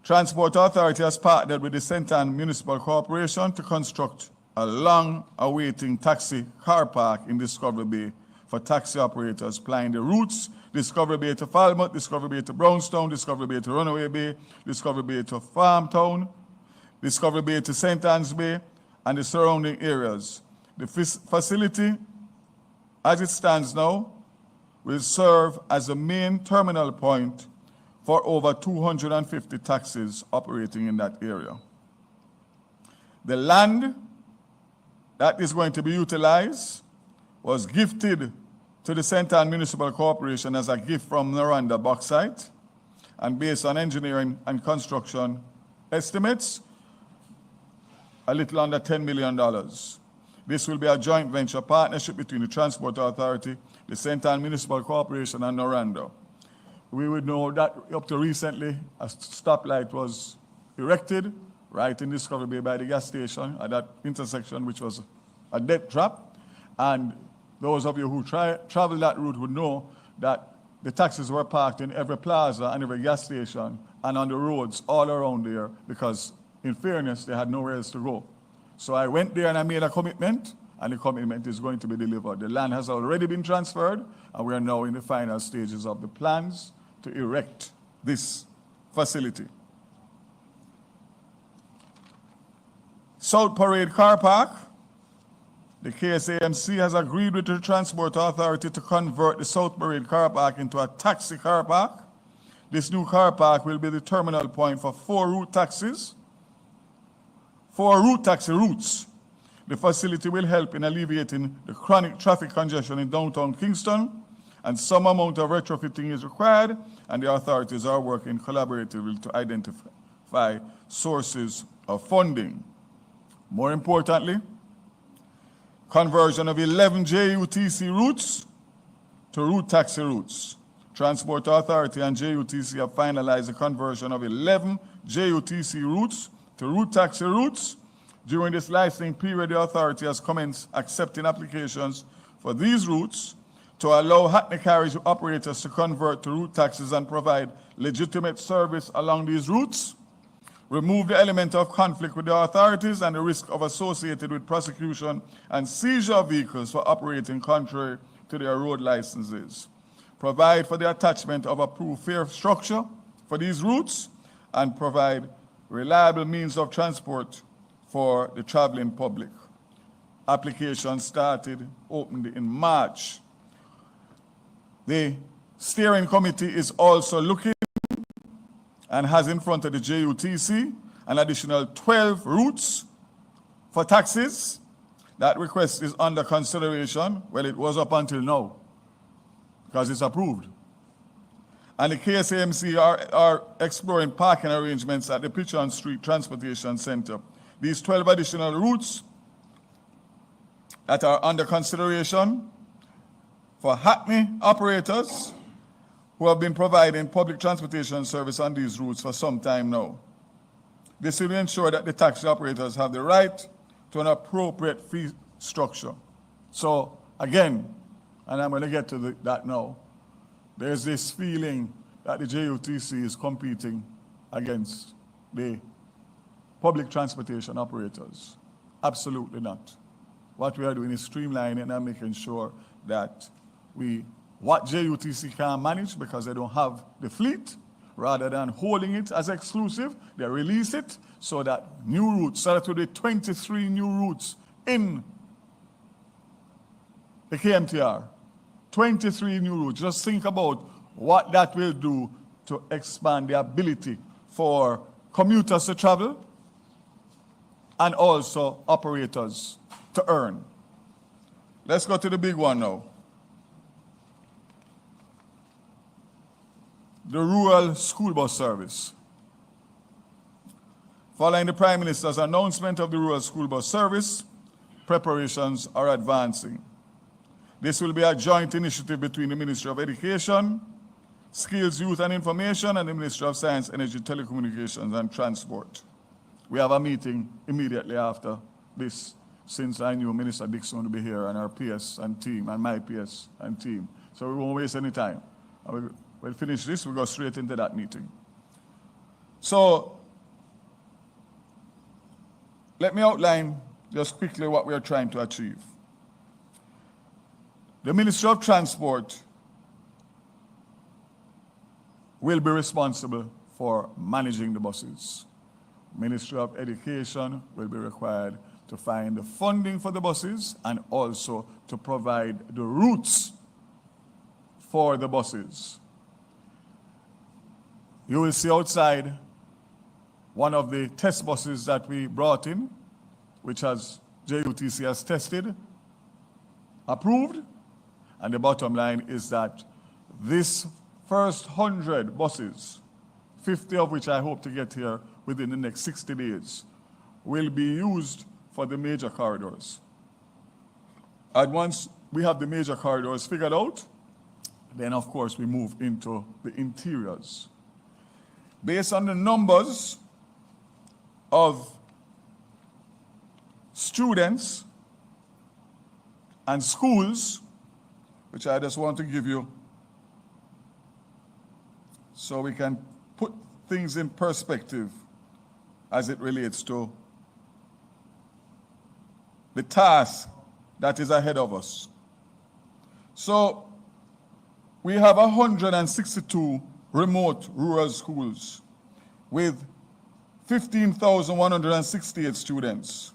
Transport Authority has partnered with the Sen.Dr. Municipal Corporation to construct a long-awaiting taxi car park in Discovery Bay for taxi operators plying the routes Discovery Bay to Falmouth, Discovery Bay to Brownstown, Discovery Bay to Runaway Bay, Discovery Bay to Farmtown, Discovery Bay to St. Anne's Bay, and the surrounding areas. The facility, as it stands now, will serve as a main terminal point for over 250 taxis operating in that area. The land that is going to be utilized was gifted to the Sen.Dr. Municipal Corporation as a gift from Noranda Bauxite, and based on engineering and construction estimates, a little under $10 million. This will be a joint venture partnership between the Transport Authority, the Sen.Dr. Municipal Corporation, and Noranda. We would know that up to recently, a stoplight was erected right in Discovery Bay by the gas station at that intersection, which was a death trap. And those of you who travel that route would know that the taxis were parked in every plaza and every gas station and on the roads all around there because, in fairness, they had nowhere else to go. So I went there and I made a commitment, and the commitment is going to be delivered. The land has already been transferred, and we are now in the final stages of the plans to erect this facility. South Parade Car Park. The KSAMC has agreed with the Transport Authority to convert the South Parade Car Park into a taxi car park. This new car park will be the terminal point for 4 route taxi routes. The facility will help in alleviating the chronic traffic congestion in downtown Kingston, and some amount of retrofitting is required, and the authorities are working collaboratively to identify sources of funding. More importantly, conversion of 11 JUTC routes to route taxi routes. Transport Authority and JUTC have finalized the conversion of 11 JUTC routes to route taxi routes. During this licensing period, the authority has commenced accepting applications for these routes to allow Hackney carriage operators to convert to route taxis and provide legitimate service along these routes, remove the element of conflict with the authorities and the risk of associated with prosecution and seizure of vehicles for operating contrary to their road licenses, provide for the attachment of approved fare structure for these routes, and provide reliable means of transport for the traveling public. Application opened in March. The steering committee is also looking and has in front of the JUTC an additional 12 routes for taxis. That request is under consideration. Well, it was up until now because it's approved. And the KSAMC are exploring parking arrangements at the Pichon Street Transportation Center. These 12 additional routes that are under consideration for Hackney operators who have been providing public transportation service on these routes for some time now. This will ensure that the taxi operators have the right to an appropriate fee structure. So again, and I'm going to get to that now, there's this feeling that the JUTC is competing against the public transportation operators. Absolutely not. What we are doing is streamlining and making sure that what JUTC can manage, because they don't have the fleet, rather than holding it as exclusive, they release it so that new routes, so that will be 23 new routes in the KMTR. 23 new routes. Just think about what that will do to expand the ability for commuters to travel and also operators to earn. Let's go to the big one now. The rural school bus service. Following the Prime Minister's announcement of the rural school bus service, preparations are advancing. This will be a joint initiative between the Ministry of Education, Skills, Youth and Information, and the Ministry of Science, Energy, Telecommunications and Transport. We have a meeting immediately after this, since I knew Minister Dixon would be here and our PS and team, and my PS and team. So we won't waste any time. We'll finish this, we'll go straight into that meeting. So, let me outline just quickly what we are trying to achieve. The Ministry of Transport will be responsible for managing the buses. Ministry of Education will be required to find the funding for the buses and also to provide the routes for the buses. You will see outside one of the test buses that we brought in, which JUTC has tested, approved, and the bottom line is that this first 100 buses, 50 of which I hope to get here within the next 60 days, will be used for the major corridors. And once we have the major corridors figured out, then of course we move into the interiors. Based on the numbers of students and schools, which I just want to give you so we can put things in perspective as it relates to the task that is ahead of us. So we have 162 remote rural schools with 15,168 students.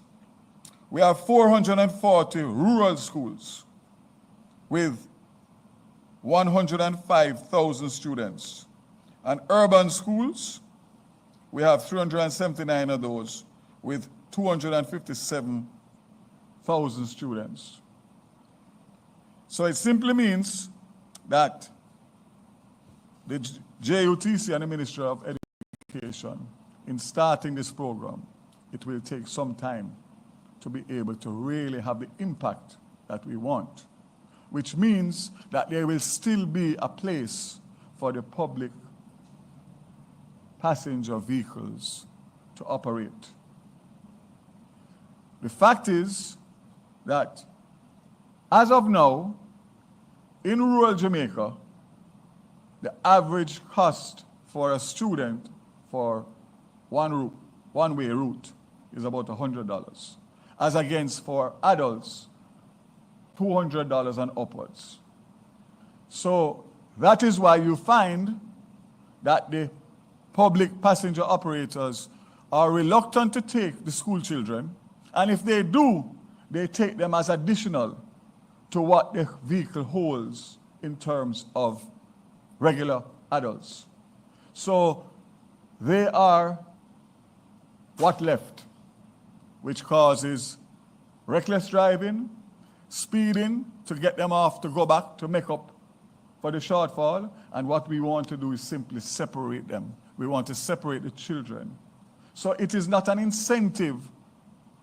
We have 440 rural schools with 105,000 students. And urban schools, we have 379 of those with 257,000 students. So it simply means that the JUTC and the Ministry of Education, in starting this program, it will take some time to be able to really have the impact that we want, which means that there will still be a place for the public passenger vehicles to operate. The fact is that as of now, in rural Jamaica, the average cost for a student for one-way route is about $100, as against for adults, $200 and upwards. So that is why you find that the public passenger operators are reluctant to take the school children, and if they do, they take them as additional to what the vehicle holds in terms of regular adults. So they are what left, which causes reckless driving, speeding to get them off to go back to make up for the shortfall, and what we want to do is simply separate them. We want to separate the children. So it is not an incentive,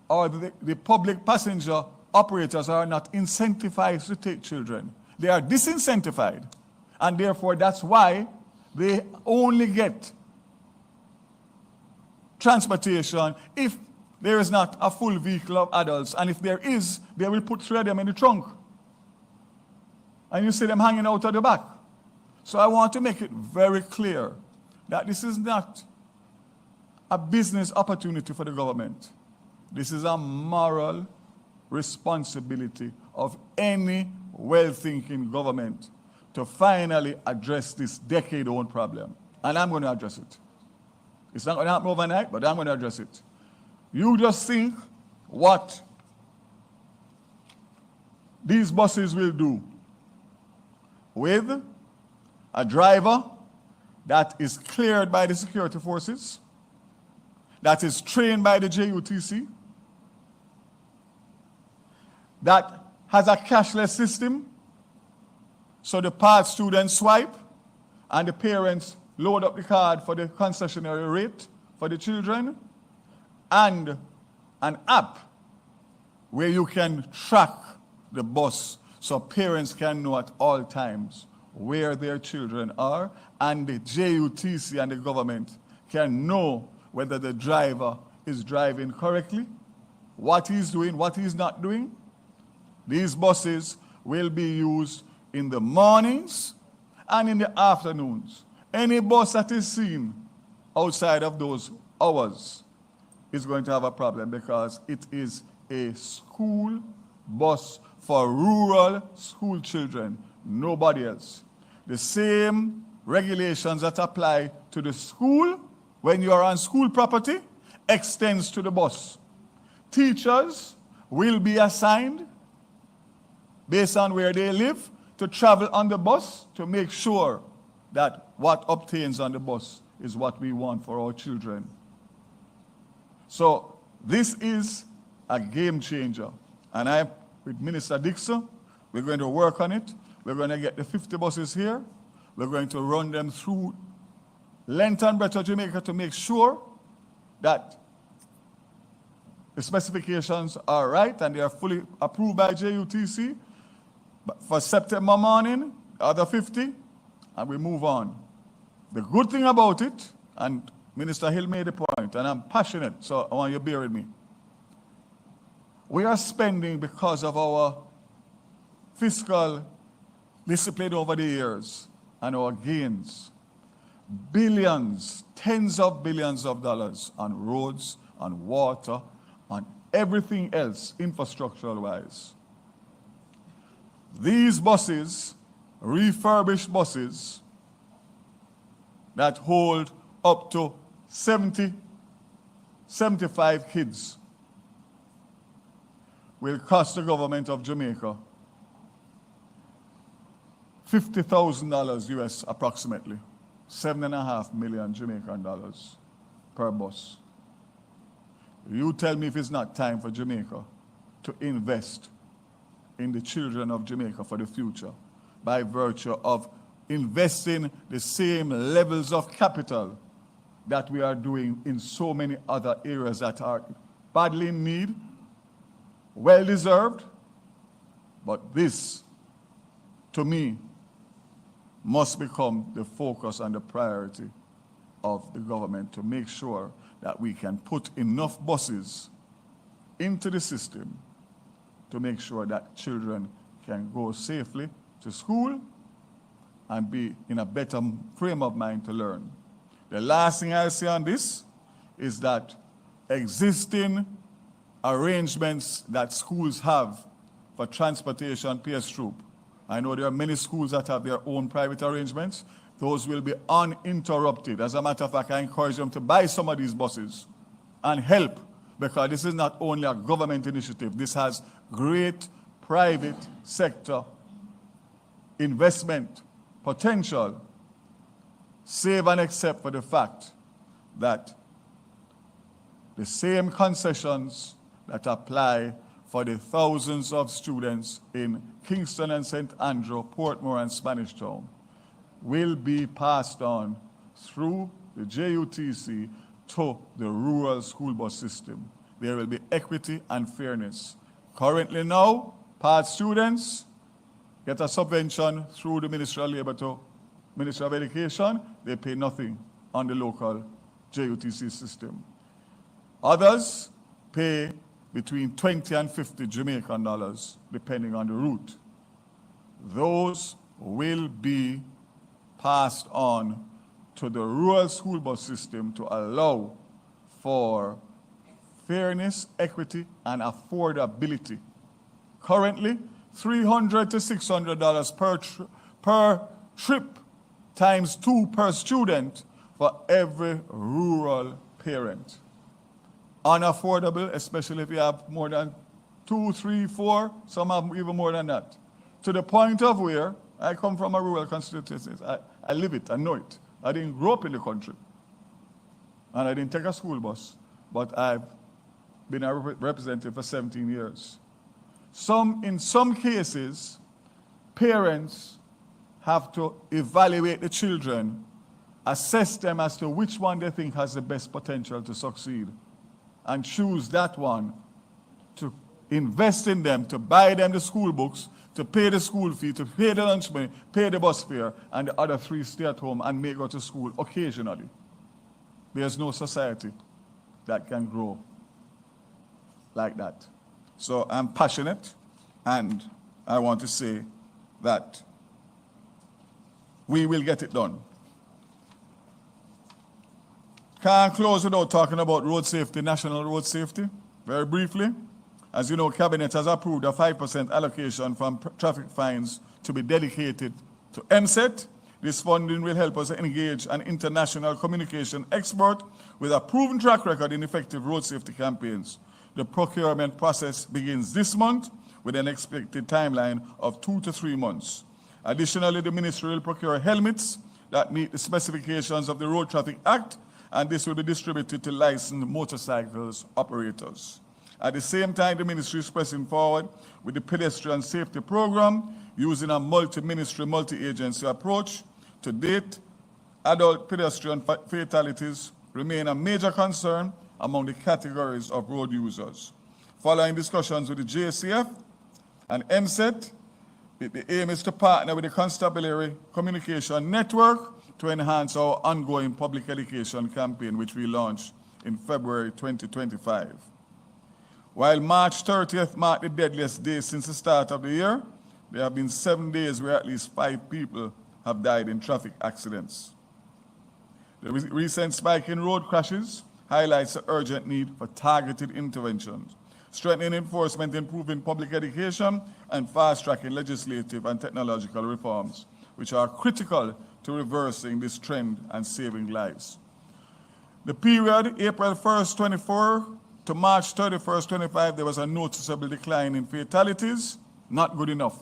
or the public passenger operators are not incentivized to take children. They are disincentivized, and therefore that's why they only get transportation if there is not a full vehicle of adults, and if there is, they will put 3 of them in the trunk. And you see them hanging out at the back. So I want to make it very clear that this is not a business opportunity for the government. This is a moral responsibility of any well-thinking government to finally address this decade-old problem. And I'm going to address it. It's not going to happen overnight, but I'm going to address it. You just think what these buses will do with a driver that is cleared by the security forces, that is trained by the JUTC, that has a cashless system, so the part students swipe and the parents load up the card for the concessionary rate for the children, and an app where you can track the bus so parents can know at all times where their children are, and the JUTC and the government can know whether the driver is driving correctly, what he's doing, what he's not doing. These buses will be used in the mornings and in the afternoons. Any bus that is seen outside of those hours is going to have a problem because it is a school bus for rural school children, nobody else. The same regulations that apply to the school when you are on school property extends to the bus. Teachers will be assigned based on where they live to travel on the bus to make sure that what obtains on the bus is what we want for our children. So this is a game changer. And with Minister Dixon, we're going to work on it. We're going to get the 50 buses here. We're going to run them through length and breadth of Jamaica to make sure that the specifications are right and they are fully approved by JUTC. But for September morning, other 50, and we move on. The good thing about it, and Minister Hill made a point, and I'm passionate, so I want you to bear with me. We are spending, because of our fiscal discipline over the years and our gains, billions, tens of billions of dollars on roads, on water, on everything else, infrastructural-wise. These buses, refurbished buses that hold up to 70, 75 kids, will cost the government of Jamaica $50,000 US approximately, 7.5 million Jamaican dollars per bus. You tell me if it's not time for Jamaica to invest in the children of Jamaica for the future by virtue of investing the same levels of capital that we are doing in so many other areas that are badly in need, well deserved, but this, to me, must become the focus and the priority of the government to make sure that we can put enough buses into the system to make sure that children can go safely to school and be in a better frame of mind to learn. The last thing I'll say on this is that existing arrangements that schools have for transportation PS troop, I know there are many schools that have their own private arrangements. Those will be uninterrupted. As a matter of fact, I encourage them to buy some of these buses and help, because this is not only a government initiative. This has great private sector investment potential, save and except for the fact that the same concessions that apply for the thousands of students in Kingston and St. Andrew, Portmore and Spanish Town will be passed on through the JUTC to the rural school bus system. There will be equity and fairness. Currently now, part students get a subvention through the Ministry of Labor to Ministry of Education. They pay nothing on the local JUTC system. Others pay between 20 and 50 Jamaican dollars, depending on the route. Those will be passed on to the rural school bus system to allow for fairness, equity, and affordability. Currently, $300 to $600 per trip times 2 per student for every rural parent. Unaffordable, especially if you have more than 2, 3, 4, some have even more than that. To the point of where I come from a rural constituency. I live it, I know it. I didn't grow up in the country. And I didn't take a school bus, but I've been a representative for 17 years. In some cases, parents have to evaluate the children, assess them as to which one they think has the best potential to succeed, and choose that one to invest in them, to buy them the school books, to pay the school fee, to pay the lunch money, pay the bus fare, and the other 3 stay at home and may go to school occasionally. There's no society that can grow like that. So I'm passionate, and I want to say that we will get it done. Can't close without talking about road safety, national road safety. Very briefly, as you know, Cabinet has approved a 5% allocation from traffic fines to be dedicated to MSET. This funding will help us engage an international communication expert with a proven track record in effective road safety campaigns. The procurement process begins this month with an expected timeline of 2 to 3 months. Additionally, the ministry will procure helmets that meet the specifications of the Road Traffic Act, and this will be distributed to licensed motorcycles operators. At the same time, the ministry is pressing forward with the pedestrian safety program using a multi-ministry, multi-agency approach. To date, adult pedestrian fatalities remain a major concern among the categories of road users. Following discussions with the JCF and MSET, the aim is to partner with the Constabulary Communication Network to enhance our ongoing public education campaign, which we launched in February 2025. While March 30th marked the deadliest day since the start of the year, there have been 7 days where at least 5 people have died in traffic accidents. The recent spike in road crashes highlights the urgent need for targeted interventions, strengthening enforcement, improving public education, and fast-tracking legislative and technological reforms, which are critical to reversing this trend and saving lives. The period, April 1st, 24 to March 31st, 25, there was a noticeable decline in fatalities. Not good enough.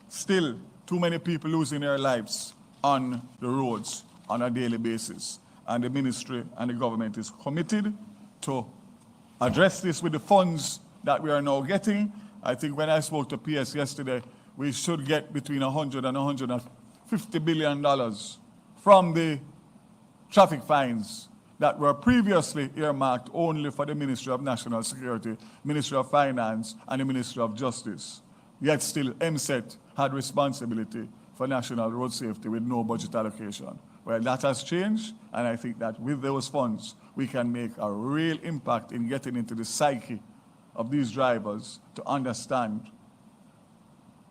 Still, too many people losing their lives on the roads on a daily basis. And the ministry and the government is committed to address this with the funds that we are now getting. I think when I spoke to PS yesterday, we should get between $100 and $150 billion from the traffic fines that were previously earmarked only for the Ministry of National Security, Ministry of Finance, and the Ministry of Justice. Yet still, MSET had responsibility for national road safety with no budget allocation. Well, that has changed, and I think that with those funds, we can make a real impact in getting into the psyche of these drivers to understand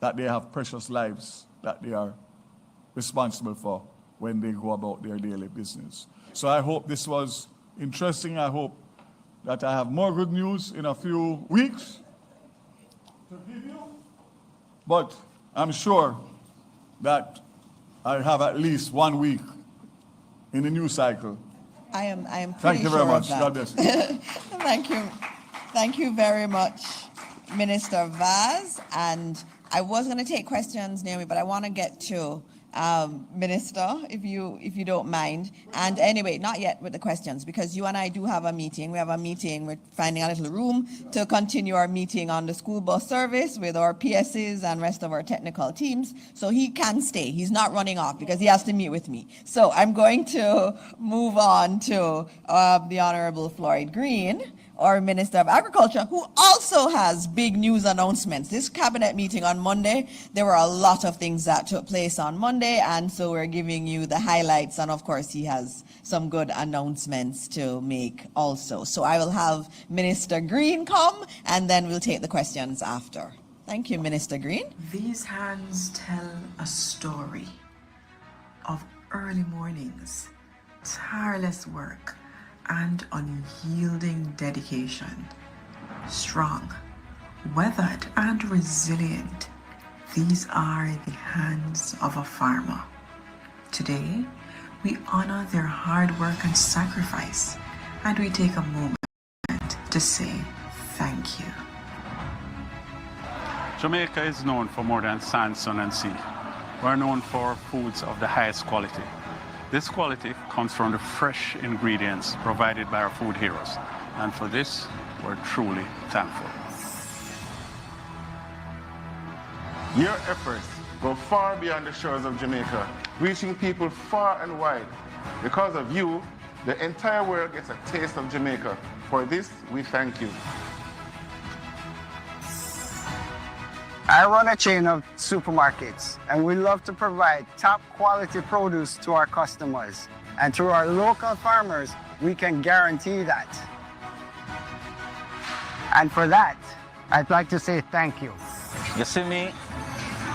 that they have precious lives that they are responsible for when they go about their daily business. So I hope this was interesting. I hope that I have more good news in a few weeks to give you. But I'm sure that I have at least 1 week in the new cycle. I am pretty Thank you very sure much. of God that. bless you. Thank you. Thank you very much, Minister Vaz. And I was going to take questions, Naomi, but I want to get to Minister, if you don't mind. And anyway, not yet with the questions, because you and I do have a meeting. We have a meeting. We're finding a little room to continue our meeting on the school bus service with our PSs and rest of our technical teams. So he can stay. He's not running off because he has to meet with me. So I'm going to move on to the Honorable Floyd Green, our Minister of Agriculture, who also has big news announcements. This cabinet meeting on Monday, there were a lot of things that took place on Monday, and so we're giving you the highlights, and of course he has some good announcements to make also. So I will have Minister Green come, and then we'll take the questions after. Thank you, Minister Green. These hands tell a story of early mornings, tireless work, and unyielding dedication. Strong, weathered, and resilient, these are the hands of a farmer. Today, we honor their hard work and sacrifice, and we take a moment to say thank you. Jamaica is known for more than sand, sun, and sea. We're known for foods of the highest quality. This quality comes from the fresh ingredients provided by our food heroes, and for this, we're truly thankful. Your efforts go far beyond the shores of Jamaica, reaching people far and wide. Because of you, the entire world gets a taste of Jamaica. For this, we thank you. I run a chain of supermarkets, and we love to provide top quality produce to our customers. And through our local farmers, we can guarantee that. And for that, I'd like to say thank you. You see me,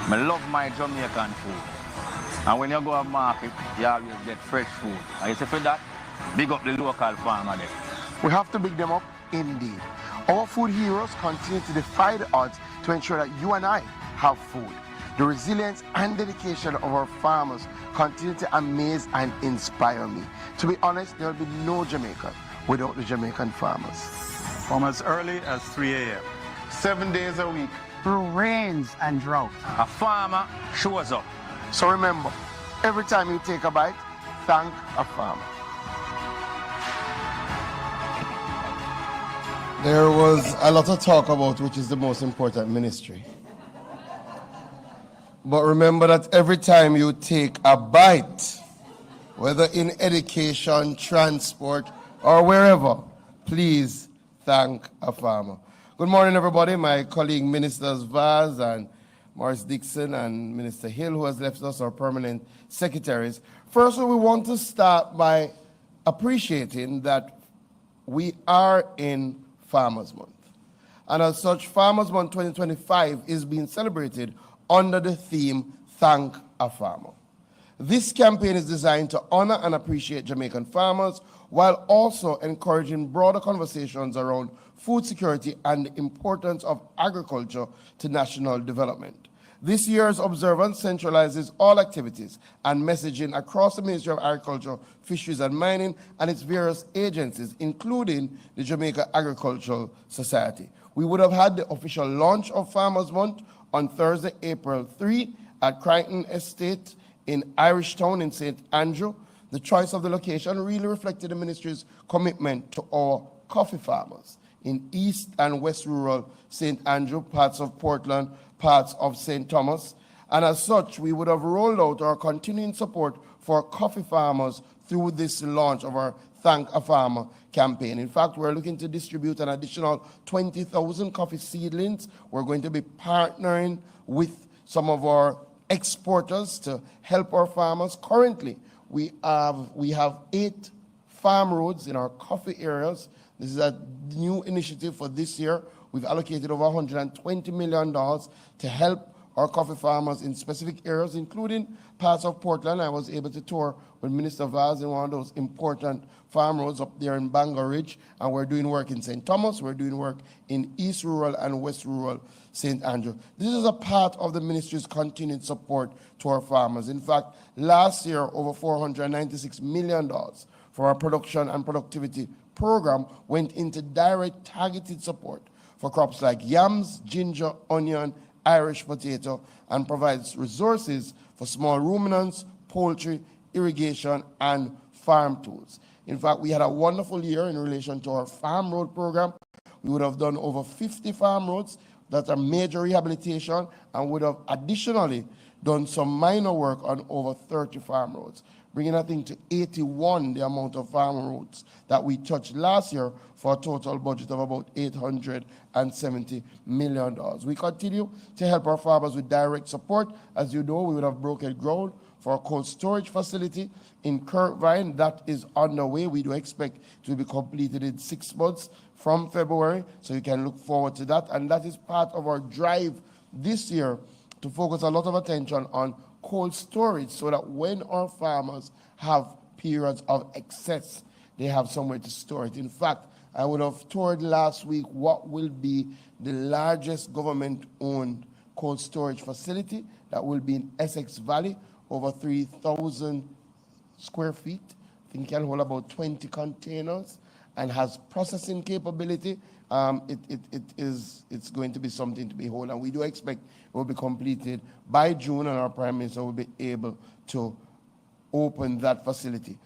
I love my Jamaican food. And when you go to market, you always get fresh food. And you see for that, big up the local farmer there. We have to big them up indeed. Our food heroes continue to defy the odds to ensure that you and I have food. The resilience and dedication of our farmers continue to amaze and inspire me. To be honest, there will be no Jamaica without the Jamaican farmers. From as early as 3 a.m. 7 days a week. Through rains and drought. A farmer shows up. So remember, every time you take a bite, thank a farmer. There was a lot of talk about which is the most important ministry. But remember that every time you take a bite, whether in education, transport, or wherever, please thank a farmer. Good morning, everybody. My colleague, Ministers Vaz and Morris Dixon and Minister Hill, who has left us, our permanent secretaries. First, we want to start by appreciating that we are in Farmers Month. And as such, Farmers Month 2025 is being celebrated under the theme, Thank a Farmer. This campaign is designed to honor and appreciate Jamaican farmers while also encouraging broader conversations around food security and the importance of agriculture to national development. This year's observance centralizes all activities and messaging across the Ministry of Agriculture, Fisheries and Mining and its various agencies, including the Jamaica Agricultural Society. We would have had the official launch of Farmers Month on Thursday, April 3 at Crichton Estate in Irish Town in St. Andrew. The choice of the location really reflected the ministry's commitment to our coffee farmers in East and West Rural St. Andrew, parts of Portland, parts of St. Thomas. And as such, we would have rolled out our continuing support for coffee farmers through this launch of our Thank a Farmer campaign. In fact, we're looking to distribute an additional 20,000 coffee seedlings. We're going to be partnering with some of our exporters to help our farmers. Currently, we have 8 farm roads in our coffee areas. This is a new initiative for this year. We've allocated over $120 million to help our coffee farmers in specific areas, including parts of Portland. I was able to tour with Minister Vaz in one of those important farm roads up there in Bangor Ridge, and we're doing work in St. Thomas, we're doing work in East Rural and West Rural St. Andrew. This is a part of the ministry's continued support to our farmers. In fact, last year, over $496 million for our production and productivity program went into direct targeted support for crops like yams, ginger, onion, Irish potato, and provides resources for small ruminants, poultry, irrigation, and farm tools. In fact, we had a wonderful year in relation to our farm road program. We would have done over 50 farm roads that are major rehabilitation and would have additionally done some minor work on over 30 farm roads, bringing I think to 81 the amount of farm roads that we touched last year for a total budget of about $870 million. We continue to help our farmers with direct support. As you know, we would have broken ground for a cold storage facility in Kirkvine. That is underway. We do expect to be completed in 6 months from February, so you can look forward to that. And that is part of our drive this year to focus a lot of attention on cold storage so that when our farmers have periods of excess, they have somewhere to store it. In fact, I would have toured last week what will be the largest government-owned cold storage facility that will be in Essex Valley, over 3,000 square feet. I think it can hold about 20 containers and has processing capability. It's going to be something to behold, and we do expect it will be completed by June, and our Prime Minister will be able to open that facility.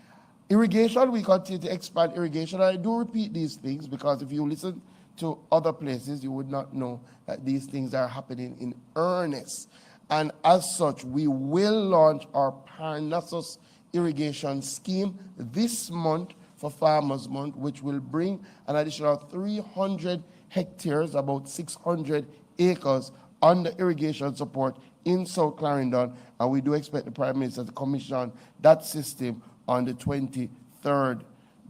Irrigation, we continue to expand irrigation. I do repeat these things because if you listen to other places, you would not know that these things are happening in earnest. And as such, we will launch our Parnassus irrigation scheme this month for Farmers Month, which will bring an additional 300 hectares, about 600 acres, under irrigation support in South Clarendon. And we do expect the Prime Minister to commission that system on the 23rd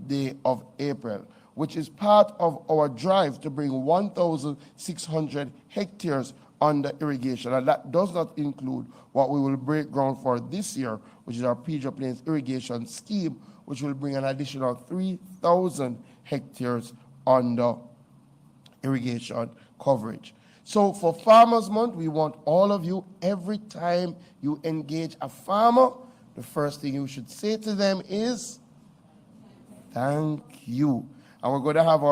day of April, which is part of our drive to bring 1,600 hectares under irrigation. And that does not include what we will break ground for this year, which is our Pedro Plains irrigation scheme, which will bring an additional 3,000 hectares under irrigation coverage. So for Farmers Month, we want all of you, every time you engage a farmer, the first thing you should say to them is, thank you. And we're going to have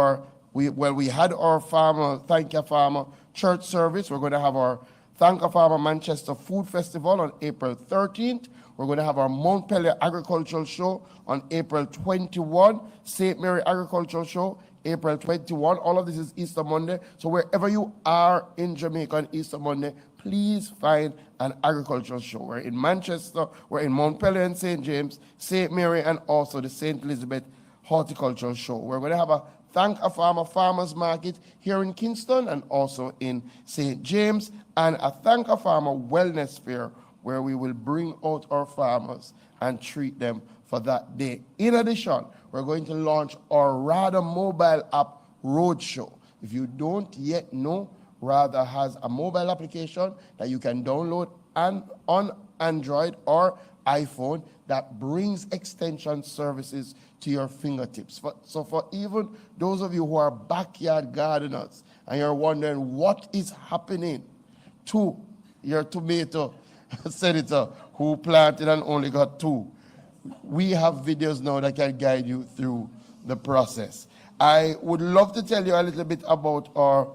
we had our farmer, Thank You Farmer church service. We're going to have our Thank You Farmer Manchester Food Festival on April 13th. We're going to have our Montpellier Agricultural Show on April 21, St. Mary Agricultural Show, April 21. All of this is Easter Monday. So wherever you are in Jamaica on Easter Monday, please find an agricultural show. We're in Manchester, we're in Montpellier and St. James, St. Mary, and also the St. Elizabeth Horticultural Show. We're going to have a Thank a Farmer Farmers Market here in Kingston and also in St. James, and a Thank a Farmer Wellness Fair where we will bring out our farmers and treat them for that day. In addition, we're going to launch our RADA mobile app roadshow. If you don't yet know, RADA has a mobile application that you can download on Android or iPhone that brings extension services to your fingertips. So for even those of you who are backyard gardeners and you're wondering what is happening to your tomato senator who planted and only got 2, we have videos now that can guide you through the process. I would love to tell you a little bit about our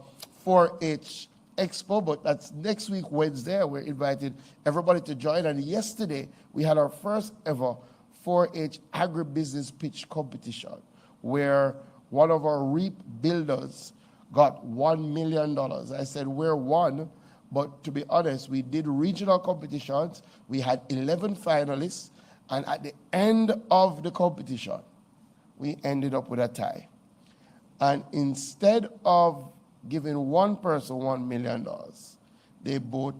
4-H Expo, but that's next week, Wednesday. We're invited everybody to join. And yesterday, we had our first ever 4-H agribusiness pitch competition, where one of our REAP builders got $1 million. I said, we're one, but to be honest, we did regional competitions. We had 11 finalists, and at the end of the competition, we ended up with a tie. And instead of giving one person $1 million, they both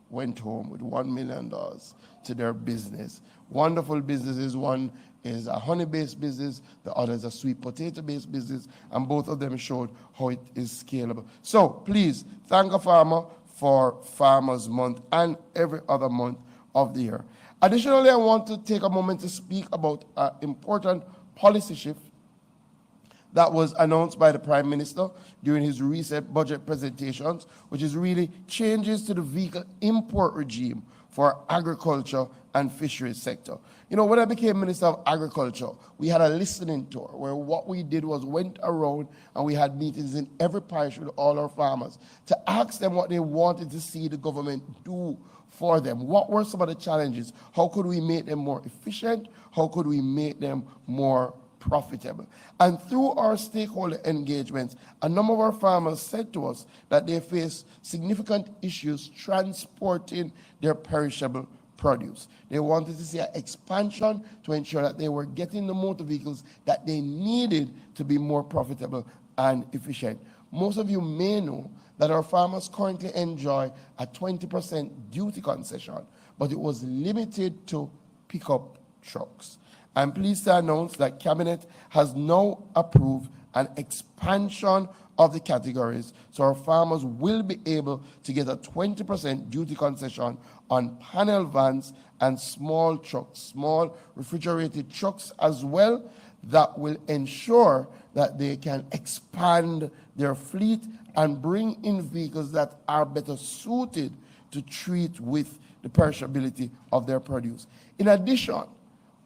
went home with $1 million to their business. Wonderful businesses. One is a honey-based business, the other is a sweet potato-based business, and both of them showed how it is scalable. So please, thank a farmer for Farmers Month and every other month of the year. Additionally, I want to take a moment to speak about an important policy shift that was announced by the Prime Minister during his recent budget presentations, which is really changes to the vehicle import regime for agriculture and fisheries sector. You know, when I became Minister of Agriculture, we had a listening tour where what we did was went around and we had meetings in every parish with all our farmers to ask them what they wanted to see the government do for them. What were some of the challenges? How could we make them more efficient? How could we make them more profitable? And through our stakeholder engagements, a number of our farmers said to us that they face significant issues transporting their perishable produce. They wanted to see an expansion to ensure that they were getting the motor vehicles that they needed to be more profitable and efficient. Most of you may know that our farmers currently enjoy a 20% duty concession, but it was limited to pickup trucks. I'm pleased to announce that Cabinet has now approved an expansion of the categories, so our farmers will be able to get a 20% duty concession on panel vans and small trucks, small refrigerated trucks as well. that will ensure that they can expand their fleet and bring in vehicles that are better suited to treat with the perishability of their produce. In addition,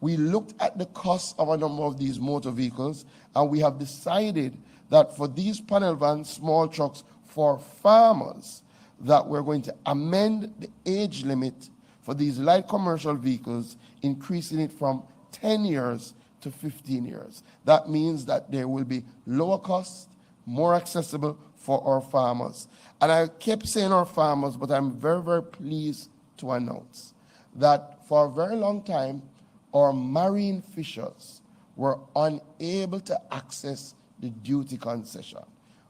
we looked at the cost of a number of these motor vehicles, and we have decided that for these panel vans, small trucks for farmers, that we're going to amend the age limit for these light commercial vehicles, increasing it from 10 years to 15 years. That means that there will be lower cost, more accessible for our farmers. And I kept saying our farmers, but I'm very, very pleased to announce that for a very long time, our marine fishers were unable to access the duty concession.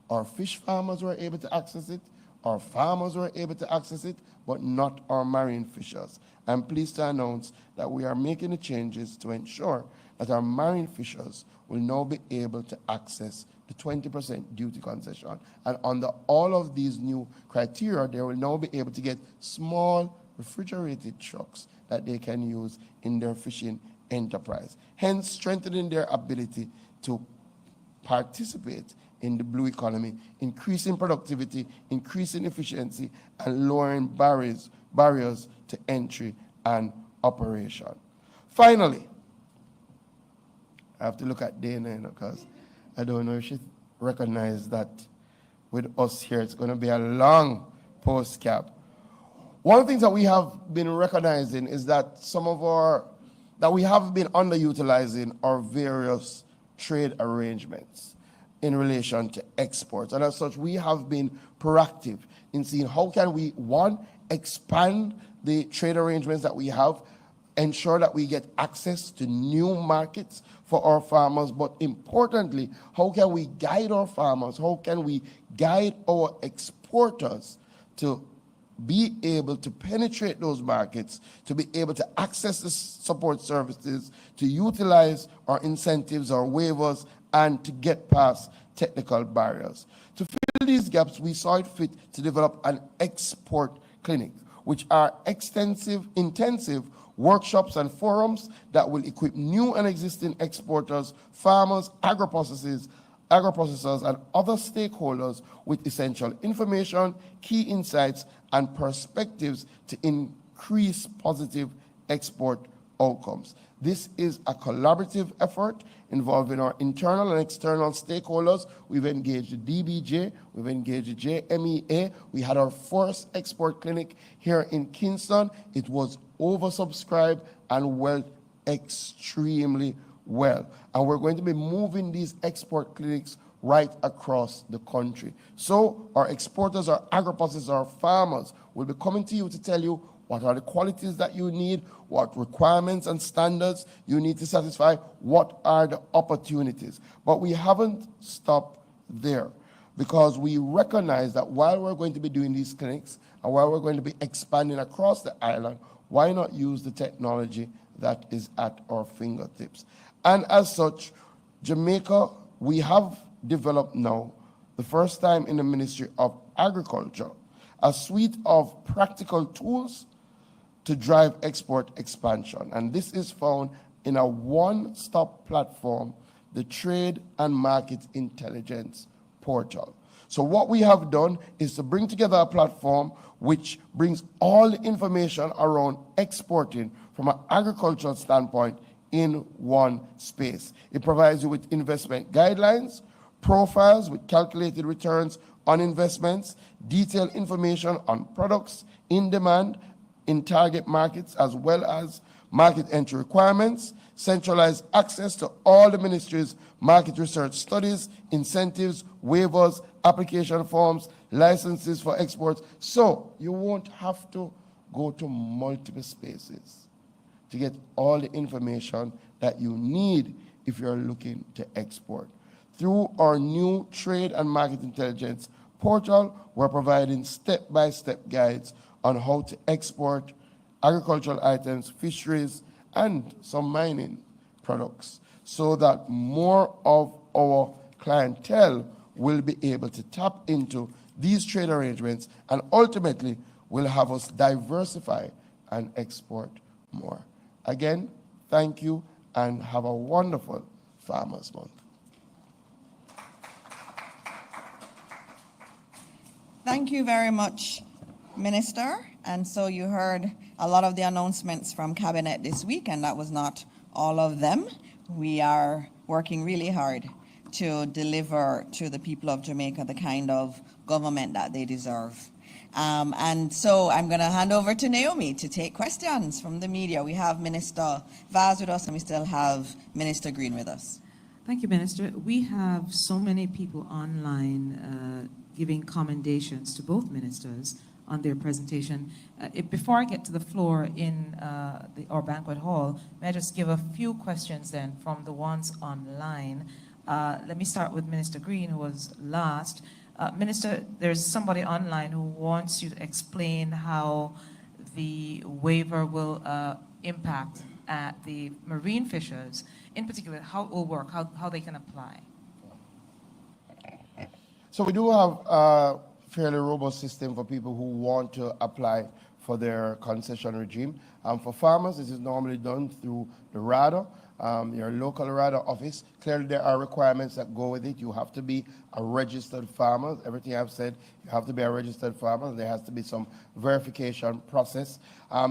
Our fish farmers were able to access it, our farmers were able to access it, but not our marine fishers. I'm pleased to announce that we are making the changes to ensure that our marine fishers will now be able to access the 20% duty concession. And under all of these new criteria, they will now be able to get small refrigerated trucks that they can use in their fishing enterprise, hence strengthening their ability to participate in the blue economy, increasing productivity, increasing efficiency, and lowering barriers to entry and operation. Finally, I have to look at Dana because I don't know if she recognized that with us here, it's going to be a long post-cap. One of the things that we have been recognizing is that that we have been underutilizing our various trade arrangements in relation to exports. And as such, we have been proactive in seeing how can we, one, expand the trade arrangements that we have, ensure that we get access to new markets for our farmers, but importantly, how can we guide our farmers, how can we guide our exporters to be able to penetrate those markets, to be able to access the support services, to utilize our incentives, our waivers, and to get past technical barriers. To fill these gaps, we saw it fit to develop an export clinic, which are intensive workshops and forums that will equip new and existing exporters, farmers, agro-processors, and other stakeholders with essential information, key insights, and perspectives to increase positive export outcomes. This is a collaborative effort involving our internal and external stakeholders. We've engaged the DBJ, we've engaged the JMEA. We had our first export clinic here in Kingston. It was oversubscribed and went extremely well. And we're going to be moving these export clinics right across the country. So our exporters, our agro-processors, our farmers will be coming to you to tell you what are the qualities that you need, what requirements and standards you need to satisfy, what are the opportunities. But we haven't stopped there, because we recognize that while we're going to be doing these clinics and while we're going to be expanding across the island, why not use the technology that is at our fingertips? And as such, Jamaica, we have developed now, the first time in the Ministry of Agriculture, a suite of practical tools to drive export expansion. And this is found in a one-stop platform, the Trade and Market Intelligence Portal. So what we have done is to bring together a platform which brings all the information around exporting from an agricultural standpoint in one space. It provides you with investment guidelines, profiles with calculated returns on investments, detailed information on products in demand in target markets, as well as market entry requirements, centralized access to all the ministry's market research studies, incentives, waivers, application forms, licenses for exports. So you won't have to go to multiple spaces to get all the information that you need if you're looking to export. Through our new Trade and Market Intelligence Portal, we're providing step-by-step guides on how to export agricultural items, fisheries, and some mining products, so that more of our clientele will be able to tap into these trade arrangements and ultimately will have us diversify and export more. Again, thank you and have a wonderful Farmers Month. Thank you very much, Minister. And so you heard a lot of the announcements from Cabinet this week, and that was not all of them. We are working really hard to deliver to the people of Jamaica the kind of government that they deserve. And so I'm going to hand over to Naomi to take questions from the media. We have Minister Vaz with us, and we still have Minister Green with us. Thank you, Minister. We have so many people online giving commendations to both ministers on their presentation. Before I get to the floor in our banquet hall, may I just give a few questions then from the ones online. Let me start with Minister Green, who was last. Minister, there's somebody online who wants you to explain how the waiver will impact the marine fishers, in particular, how it will work, how they can apply. So we do have a fairly robust system for people who want to apply for their concession regime. For farmers, this is normally done through the RADA, your local RADA office. Clearly, there are requirements that go with it. You have to be a registered farmer. Everything I've said, you have to be a registered farmer. There has to be some verification process.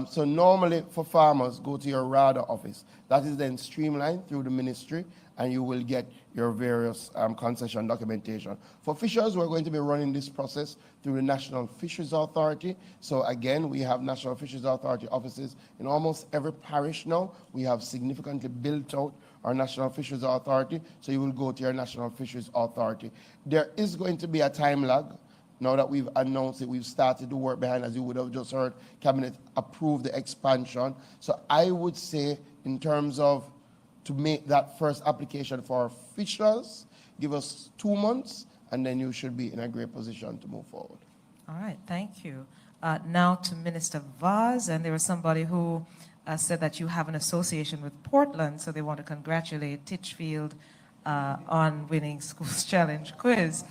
So normally for farmers, go to your RADA office. That is then streamlined through the ministry, and you will get your various concession documentation. For fishers, we're going to be running this process through the National Fisheries Authority. So again, we have National Fisheries Authority offices in almost every parish now. We have significantly built out our National Fisheries Authority, so you will go to your National Fisheries Authority. There is going to be a time lag. Now that we've announced it, we've started to work behind, as you would have just heard, Cabinet approved the expansion. So I would say, in terms of to make that first application for fishers, give us 2 months, and then you should be in a great position to move forward. All right, thank you. Now to Minister Vaz, and there was somebody who said that you have an association with Portland, so they want to congratulate Titchfield on winning Schools Challenge quiz.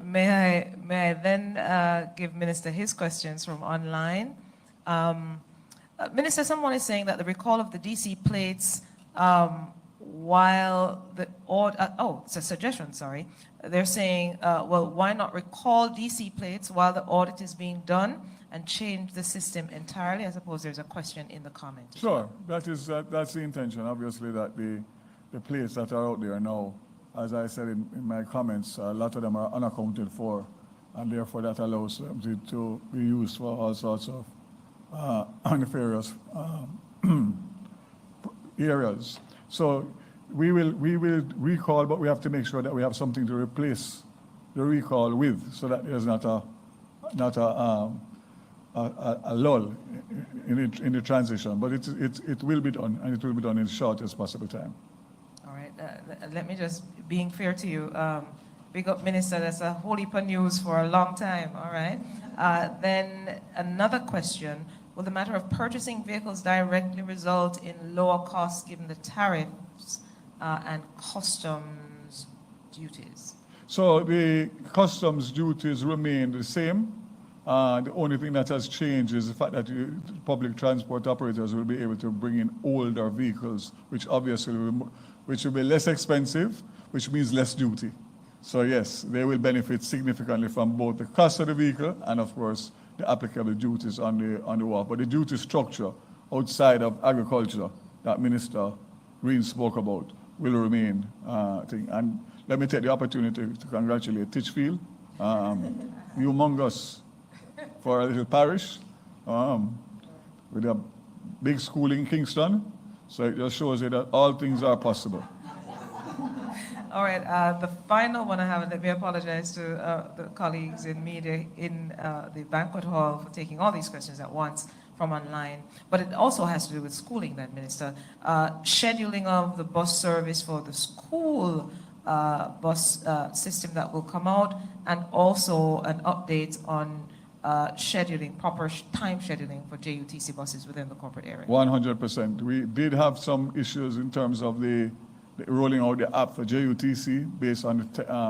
May I then give Minister his questions from online? Minister, someone is saying that the recall of the DC plates, while the it's a suggestion, sorry. They're saying, well, why not recall DC plates while the audit is being done and change the system entirely? I suppose there's a question in the comment. Sure, that's the intention. Obviously, that the plates that are out there now, as I said in my comments, a lot of them are unaccounted for, and therefore that allows them to be used for all sorts of nefarious areas. So we will recall, but we have to make sure that we have something to replace the recall with, so that there's not a lull in the transition. But it will be done, and it will be done in the shortest possible time. All right. Let me just, being fair to you, big up, Minister. That's a whole heap of news for a long time. All right. Then another question. Will the matter of purchasing vehicles directly result in lower costs given the tariffs and customs duties? So the customs duties remain the same. The only thing that has changed is the fact that public transport operators will be able to bring in older vehicles, which obviously will be less expensive, which means less duty. So yes, they will benefit significantly from both the cost of the vehicle and, of course, the applicable duties on the wharf. But the duty structure outside of agriculture that Minister Green spoke about will remain thing. And let me take the opportunity to congratulate Titchfield, humongous for a little parish, with a big school in Kingston. So it just shows you that all things are possible. All right, the final one I have, and let me apologize to the colleagues in media in the banquet hall for taking all these questions at once from online, but it also has to do with schooling then, Minister. Scheduling of the bus service for the school bus system that will come out, and also an update on scheduling, proper time scheduling for JUTC buses within the corporate area. 100%. We did have some issues in terms of the rolling out the app for JUTC based on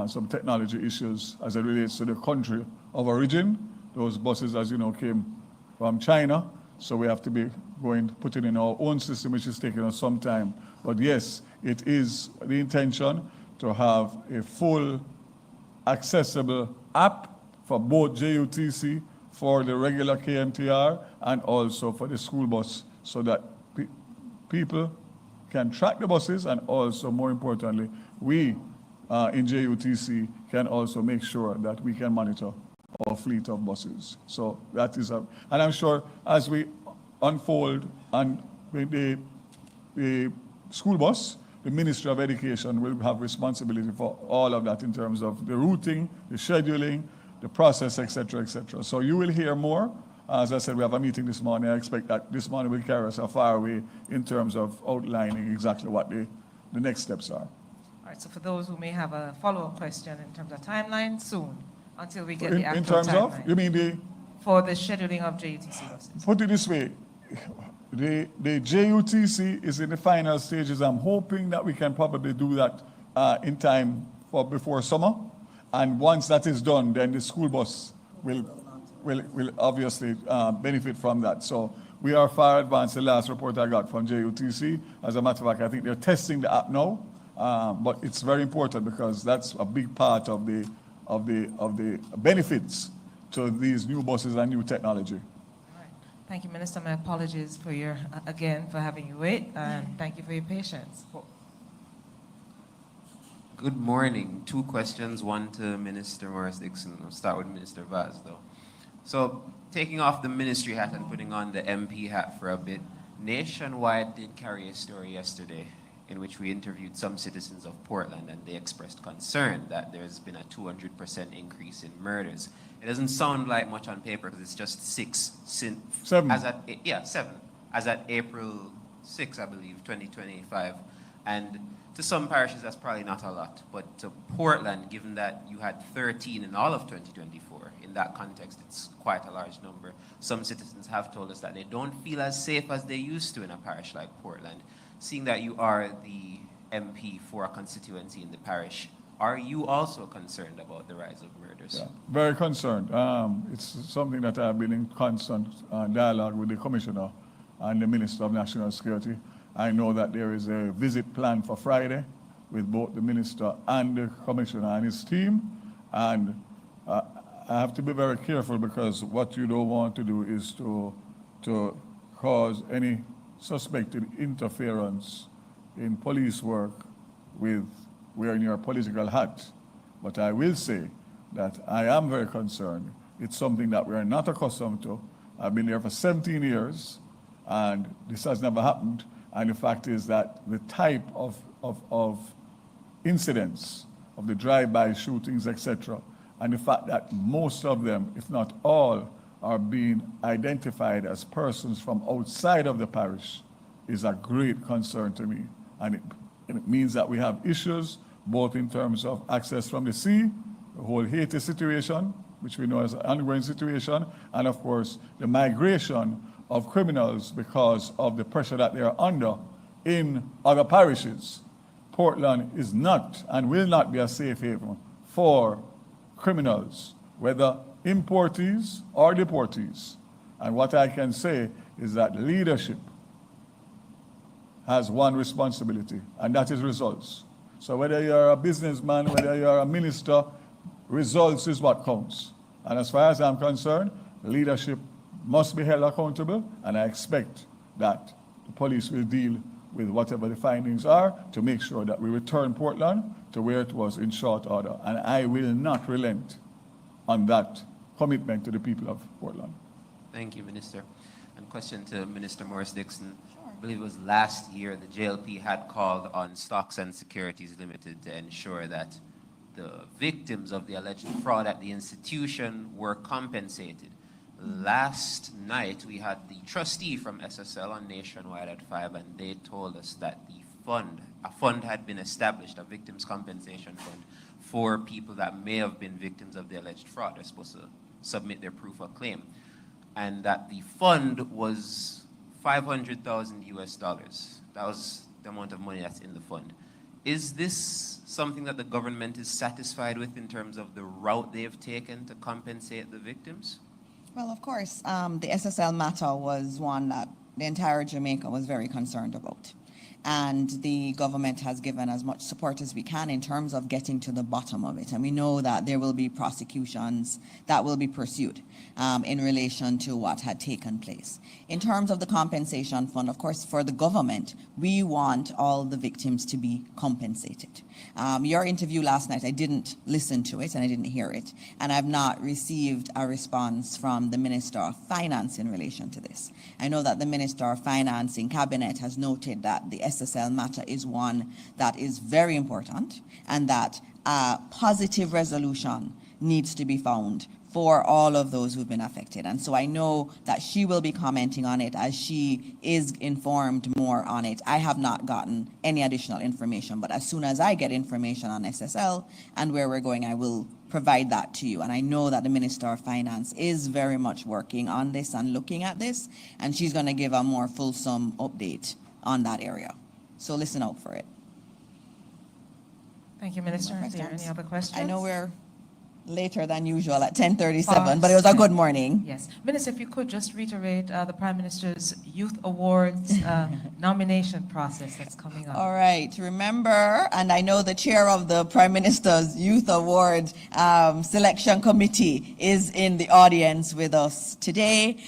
some technology issues as it relates to the country of origin. Those buses, as you know, came from China. So we have to be putting in our own system, which is taking us some time. But yes, it is the intention to have a full accessible app for both JUTC, for the regular KMTR, and also for the school bus, so that people can track the buses, and also, more importantly, we in JUTC can also make sure that we can monitor our fleet of buses. So that is and I'm sure as we unfold and the school bus, the Ministry of Education will have responsibility for all of that in terms of the routing, the scheduling, the process, etc., etc. So you will hear more. As I said, we have a meeting this morning. I expect that this morning will carry us a far way in terms of outlining exactly what the next steps are. All right, so for those who may have a follow-up question in terms of timeline, soon, until we get the actual In terms timeline. of, you mean for the scheduling of JUTC buses. Put it this way, the JUTC is in the final stages. I'm hoping that we can probably do that in time for before summer. And once that is done, then the school bus will obviously benefit from that. So we are far advanced. The last report I got from JUTC, as a matter of fact, I think they're testing the app now. But it's very important because that's a big part of the benefits to these new buses and new technology. Thank you, Minister. My apologies for again, for having you wait, and thank you for your patience. Good morning. 2 questions, one to Minister Morris Dixon. I'll start with Minister Vaz, though. So, taking off the ministry hat and putting on the MP hat for a bit, Nationwide did carry a story yesterday in which we interviewed some citizens of Portland, and they expressed concern that there's been a 200% increase in murders. It doesn't sound like much on paper because it's just 6 since 7. 7 as at April 6, I believe, 2025. And to some parishes, that's probably not a lot. But to Portland, given that you had 13 in all of 2024, in that context, it's quite a large number. Some citizens have told us that they don't feel as safe as they used to in a parish like Portland. Seeing that you are the MP for a constituency in the parish, are you also concerned about the rise of murders? Yeah, very concerned. It's something that I've been in constant dialogue with the Commissioner and the Minister of National Security. I know that there is a visit planned for Friday with both the Minister and the Commissioner and his team. And I have to be very careful because what you don't want to do is to cause any suspected interference in police work with wearing your political hat. But I will say that I am very concerned. It's something that we are not accustomed to. I've been there for 17 years and this has never happened. And the fact is that the type of incidents, of the drive-by shootings, etc., and the fact that most of them, if not all, are being identified as persons from outside of the parish is a great concern to me. And it means that we have issues, both in terms of access from the sea, the whole Haiti situation, which we know as an ongoing situation, and of course, the migration of criminals because of the pressure that they are under in other parishes. Portland is not and will not be a safe haven for criminals, whether importees or deportees. And what I can say is that leadership has one responsibility, and that is results. So whether you're a businessman, whether you're a minister, results is what counts. And as far as I'm concerned, leadership must be held accountable, and I expect that the police will deal with whatever the findings are to make sure that we return Portland to where it was in short order. And I will not relent on that commitment to the people of Portland. Thank you, Minister. And question to Minister Morris Dixon. Sure. I believe it was last year the JLP had called on Stocks and Securities Limited to ensure that the victims of the alleged fraud at the institution were compensated. Last night, we had the trustee from SSL on Nationwide at 5, and they told us that a fund had been established, a victims compensation fund, for people that may have been victims of the alleged fraud. They're supposed to submit their proof of claim. And that the fund was $500,000 US. That was the amount of money that's in the fund. Is this something that the government is satisfied with in terms of the route they've taken to compensate the victims? Well, of course, the SSL matter was one that the entire Jamaica was very concerned about. And the government has given as much support as we can in terms of getting to the bottom of it. And we know that there will be prosecutions that will be pursued in relation to what had taken place. In terms of the compensation fund, of course, for the government, we want all the victims to be compensated. Your interview last night, I didn't listen to it and I didn't hear it. And I've not received a response from the Minister of Finance in relation to this. I know that the Minister of Finance in Cabinet has noted that the SSL matter is one that is very important and that a positive resolution needs to be found for all of those who've been affected. And so I know that she will be commenting on it as she is informed more on it. I have not gotten any additional information, but as soon as I get information on SSL and where we're going, I will provide that to you. And I know that the Minister of Finance is very much working on this and looking at this, and she's going to give a more fulsome update on that area. So listen out for it. Thank you, Minister. Are there any other questions? I know we're later than usual at 10:37, but it was a good morning. Yes. Minister, if you could just reiterate the Prime Minister's Youth Awards nomination process that's coming up. All right. Remember, and I know the chair of the Prime Minister's Youth Award Selection Committee is in the audience with us today.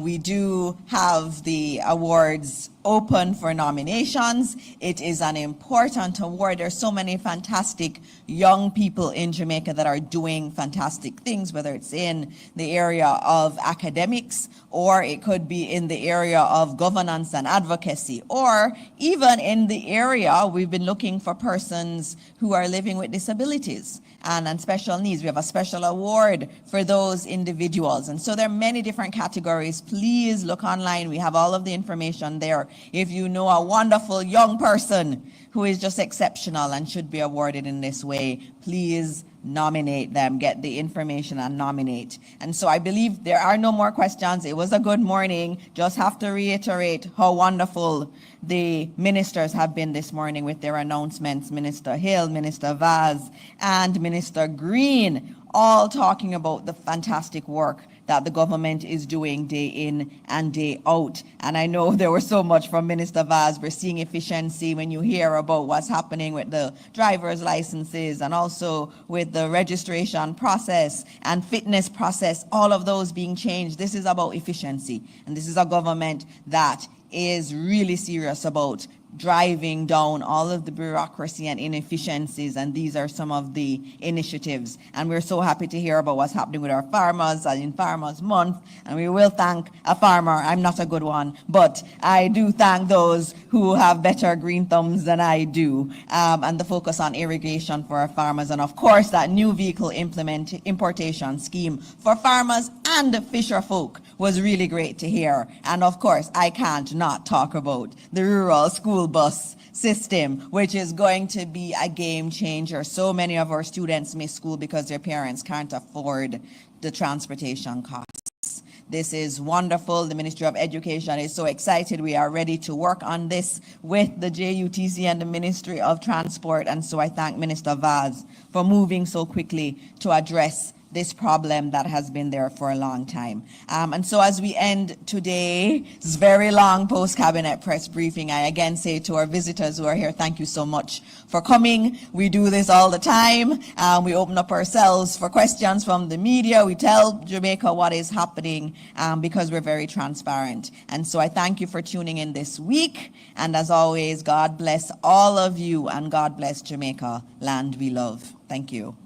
We do have the awards open for nominations. It is an important award. There's so many fantastic young people in Jamaica that are doing fantastic things, whether it's in the area of academics, or it could be in the area of governance and advocacy, or even in the area, we've been looking for persons who are living with disabilities and special needs. We have a special award for those individuals. And so there are many different categories. Please look online. We have all of the information there. If you know a wonderful young person who is just exceptional and should be awarded in this way, please nominate them, get the information and nominate. And so I believe there are no more questions. It was a good morning. Just have to reiterate how wonderful the ministers have been this morning with their announcements. Minister Hill, Minister Vaz, and Minister Green, all talking about the fantastic work that the government is doing day in and day out. And I know there was so much from Minister Vaz. We're seeing efficiency when you hear about what's happening with the driver's licenses and also with the registration process and fitness process, all of those being changed. This is about efficiency. And this is a government that is really serious about driving down all of the bureaucracy and inefficiencies, and these are some of the initiatives. And we're so happy to hear about what's happening with our farmers and in Farmers Month, and we will thank a farmer. I'm not a good one, but I do thank those who have better green thumbs than I do, and the focus on irrigation for our farmers, and of course that new vehicle importation scheme for farmers and fisher folk was really great to hear. And of course, I can't not talk about the rural school bus system, which is going to be a game changer. So many of our students miss school because their parents can't afford the transportation costs. This is wonderful. The Ministry of Education is so excited. We are ready to work on this with the JUTC and the Ministry of Transport. And so I thank Minister Vaz for moving so quickly to address this problem that has been there for a long time. And so as we end today's very long post-cabinet press briefing, I again say to our visitors who are here, thank you so much for coming. We do this all the time. We open up ourselves for questions from the media. We tell Jamaica what is happening because we're very transparent. And so I thank you for tuning in this week. And as always, God bless all of you and God bless Jamaica, land we love. Thank you.